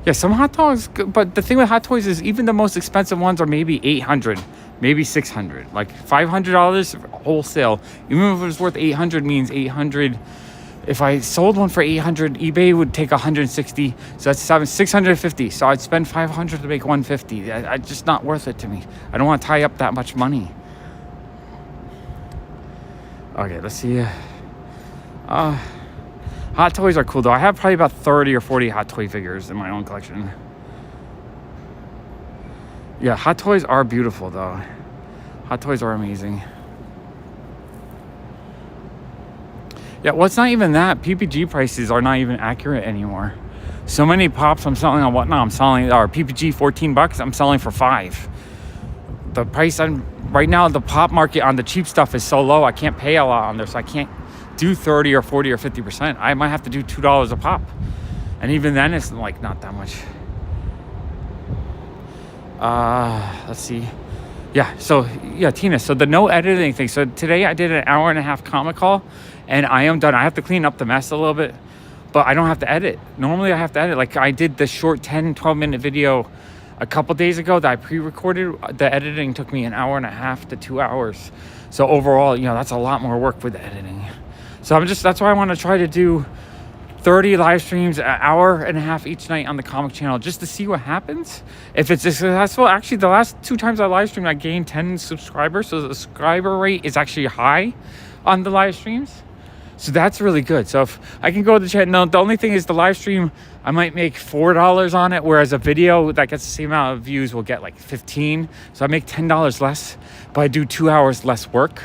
[SPEAKER 1] Yeah, some hot toys, but the thing with hot toys is even the most expensive ones are maybe $800, maybe $600, like $500 wholesale. Even if it was worth $800, means $800. If I sold one for $800, eBay would take $160, so that's $650. So I'd spend $500 to make $150. It's just not worth it to me. I don't want to tie up that much money. Okay, let's see. Hot toys are cool though. I have probably about 30 or 40 hot toy figures in my own collection. Yeah, hot toys are beautiful though. Hot toys are amazing. Yeah, well, it's not even that. PPG prices are not even accurate anymore. So many pops I'm selling on Whatnot, I'm selling, or PPG $14, I'm selling for $5. The price right now, the pop market on the cheap stuff is so low, I can't pay a lot on there, so I can't do 30 or 40 or 50%. I might have to do $2 a pop. And even then, it's like not that much. Let's see. Yeah, so, yeah, Tina, so the no editing thing. So today I did an hour and a half comic call, and I am done. I have to clean up the mess a little bit, but I don't have to edit. Normally I have to edit. Like I did the short 10, 12-minute video a couple days ago that I pre-recorded. The editing took me an hour and a half to 2 hours. So overall, you know, that's a lot more work with the editing. So that's why I want to try to do 30 live streams, an hour and a half each night on the comic channel, just to see what happens. If it's successful, actually the last 2 times I live streamed, I gained 10 subscribers. So the subscriber rate is actually high on the live streams. So that's really good. So if I can go to the channel, the only thing is the live stream, I might make $4 on it, whereas a video that gets the same amount of views will get like 15. So I make $10 less, but I do 2 hours less work.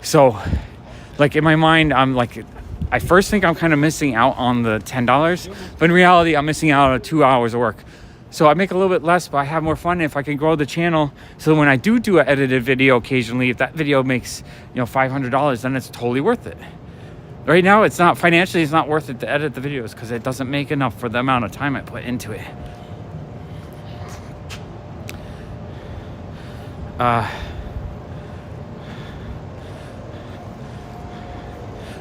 [SPEAKER 1] So like in my mind, I'm like, I first think I'm kind of missing out on the $10, but in reality, I'm missing out on 2 hours of work. So I make a little bit less, but I have more fun if I can grow the channel. So when I do an edited video occasionally, if that video makes, you know, $500, then it's totally worth it. Right now, it's not financially, it's not worth it to edit the videos because it doesn't make enough for the amount of time I put into it.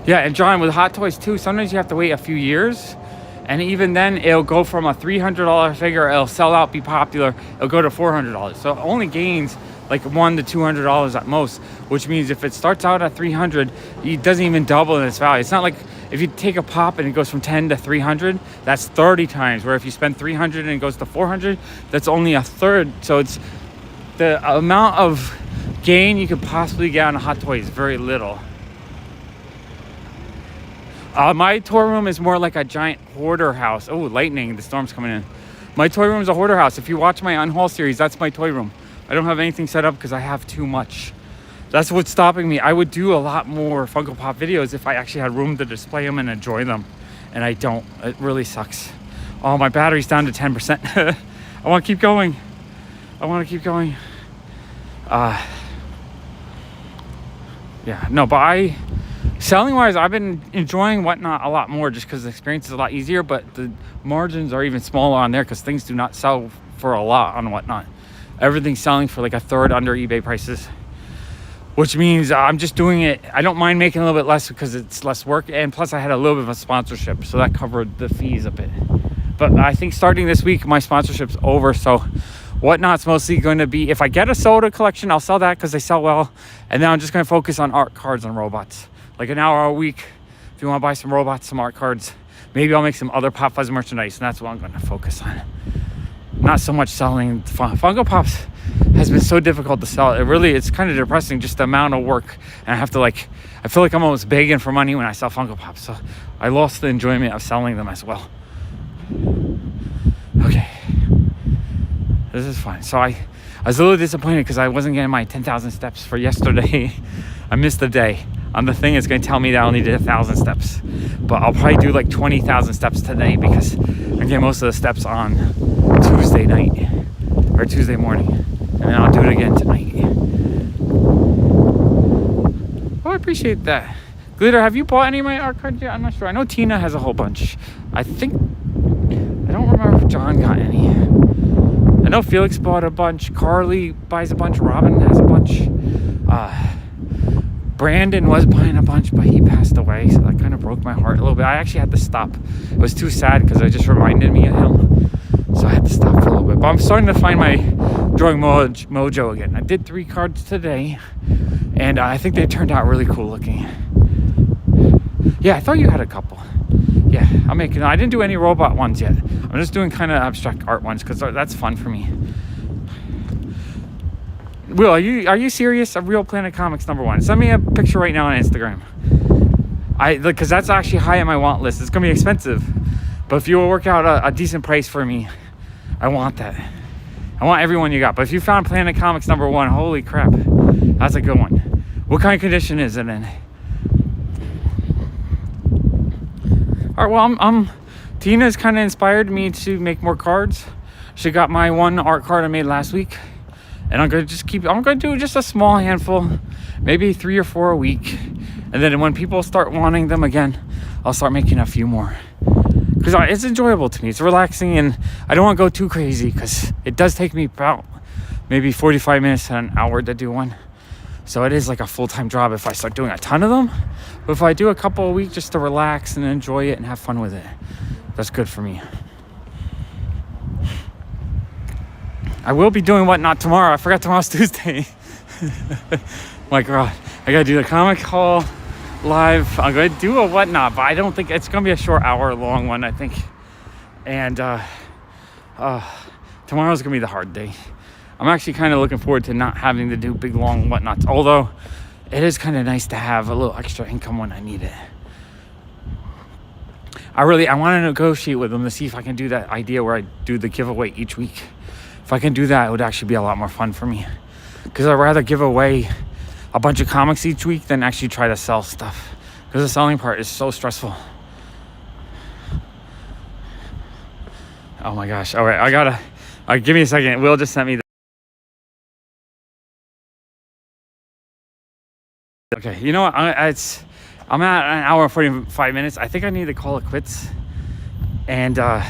[SPEAKER 1] Yeah, and John, with Hot Toys too, sometimes you have to wait a few years. And even then, it'll go from a $300 figure, it'll sell out, be popular, it'll go to $400. So it only gains like $100 to $200 at most, which means if it starts out at $300, it doesn't even double in its value. It's not like if you take a pop and it goes from 10 to 300, that's 30 times. Where if you spend 300 and it goes to 400, that's only a third. So it's the amount of gain you could possibly get on a Hot Toy is very little. My toy room is more like a giant hoarder house. Oh, lightning, the storm's coming in. My toy room is a hoarder house. If you watch my Unhaul series, that's my toy room. I don't have anything set up because I have too much. That's what's stopping me. I would do a lot more Funko Pop videos if I actually had room to display them and enjoy them. And I don't. It really sucks. Oh, my battery's down to 10%. I want to keep going. Yeah, no, but selling wise, I've been enjoying Whatnot a lot more just because the experience is a lot easier, but the margins are even smaller on there because things do not sell for a lot on Whatnot. Everything's selling for like a third under eBay prices, which means I'm just doing it. I don't mind making a little bit less because it's less work, and plus I had a little bit of a sponsorship, so that covered the fees a bit. But I think starting this week, my sponsorship's over, so Whatnot's mostly going to be, if I get a soda collection, I'll sell that because they sell well, and then I'm just going to focus on art cards and robots. Like an hour a week, if you want to buy some robots, some art cards, maybe I'll make some other PopFuzz merchandise, and that's what I'm going to focus on. Not so much selling Funko Pops has been so difficult to sell. It's kind of depressing, just the amount of work. And I have to I feel like I'm almost begging for money when I sell Funko Pops. So I lost the enjoyment of selling them as well. Okay. This is fun. So I was a little disappointed because I wasn't getting my 10,000 steps for yesterday. I missed the day. On the thing, it's going to tell me that I only did 1,000 steps. But I'll probably do like 20,000 steps today because I'm getting most of the steps on Tuesday night or Tuesday morning. And then I'll do it again tonight. Oh, I appreciate that. Glitter, have you bought any of my art cards yet? I'm not sure. I know Tina has a whole bunch. I don't remember if John got any. I know Felix bought a bunch. Carly buys a bunch. Robin has a bunch. Brandon was buying a bunch, but he passed away, so that kind of broke my heart a little bit. I actually had to stop. It was too sad because it just reminded me of him, so I had to stop for a little bit. But I'm starting to find my drawing mojo again. I did 3 cards today, and I think they turned out really cool looking. Yeah, I thought you had a couple. Yeah, I didn't do any robot ones yet. I'm just doing kind of abstract art ones because that's fun for me. Will, are you serious? A Real Planet Comics #1. Send me a picture right now on Instagram. Because that's actually high on my want list. It's gonna be expensive, but if you will work out a decent price for me, I want that. I want everyone you got. But if you found Planet Comics #1, holy crap, that's a good one. What kind of condition is it in? All right, well, Tina's kind of inspired me to make more cards. She got my one art card I made last week, and I'm gonna do just a small handful, maybe 3 or 4 a week, and then when people start wanting them again, I'll start making a few more. Because it's enjoyable to me, it's relaxing, and I don't want to go too crazy because it does take me about maybe 45 minutes to an hour to do one. So it is like a full-time job if I start doing a ton of them. But if I do a couple a week just to relax and enjoy it and have fun with it, that's good for me. I will be doing Whatnot tomorrow. I forgot tomorrow's Tuesday. My God, I gotta do the comic haul live. I'm gonna do a Whatnot, but I don't think it's gonna be a short hour-long one, I think. And tomorrow's gonna be the hard day. I'm actually kind of looking forward to not having to do big, long Whatnots. Although, it is kind of nice to have a little extra income when I need it. I want to negotiate with them to see if I can do that idea where I do the giveaway each week. If I can do that, it would actually be a lot more fun for me. Because I'd rather give away a bunch of comics each week than actually try to sell stuff. Because the selling part is so stressful. Oh my gosh. All right, give me a second. Will just sent me Okay, you know what? I'm at an hour and 45 minutes. I think I need to call it quits. And I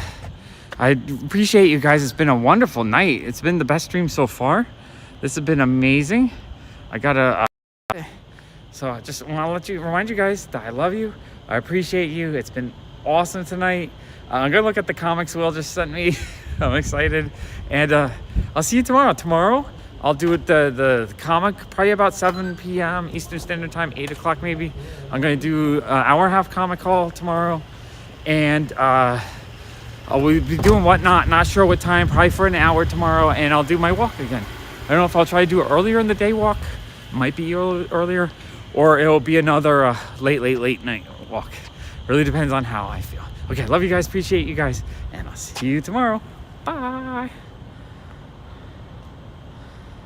[SPEAKER 1] appreciate you guys. It's been a wonderful night. It's been the best stream so far. This has been amazing. I gotta. So I just want to remind you guys that I love you. I appreciate you. It's been awesome tonight. I'm gonna look at the comics Will just sent me. I'm excited, and I'll see you tomorrow. Tomorrow I'll do it the comic probably about 7 p.m. Eastern Standard Time, 8 o'clock maybe. I'm gonna do an hour and a half comic haul tomorrow, and I will be doing Whatnot. Not sure what time. Probably for an hour tomorrow, and I'll do my walk again. I don't know if I'll try to do it earlier in the day walk. Might be earlier, or it'll be another late night walk. Really depends on how I feel. Okay, love you guys. Appreciate you guys, and I'll see you tomorrow. Bye.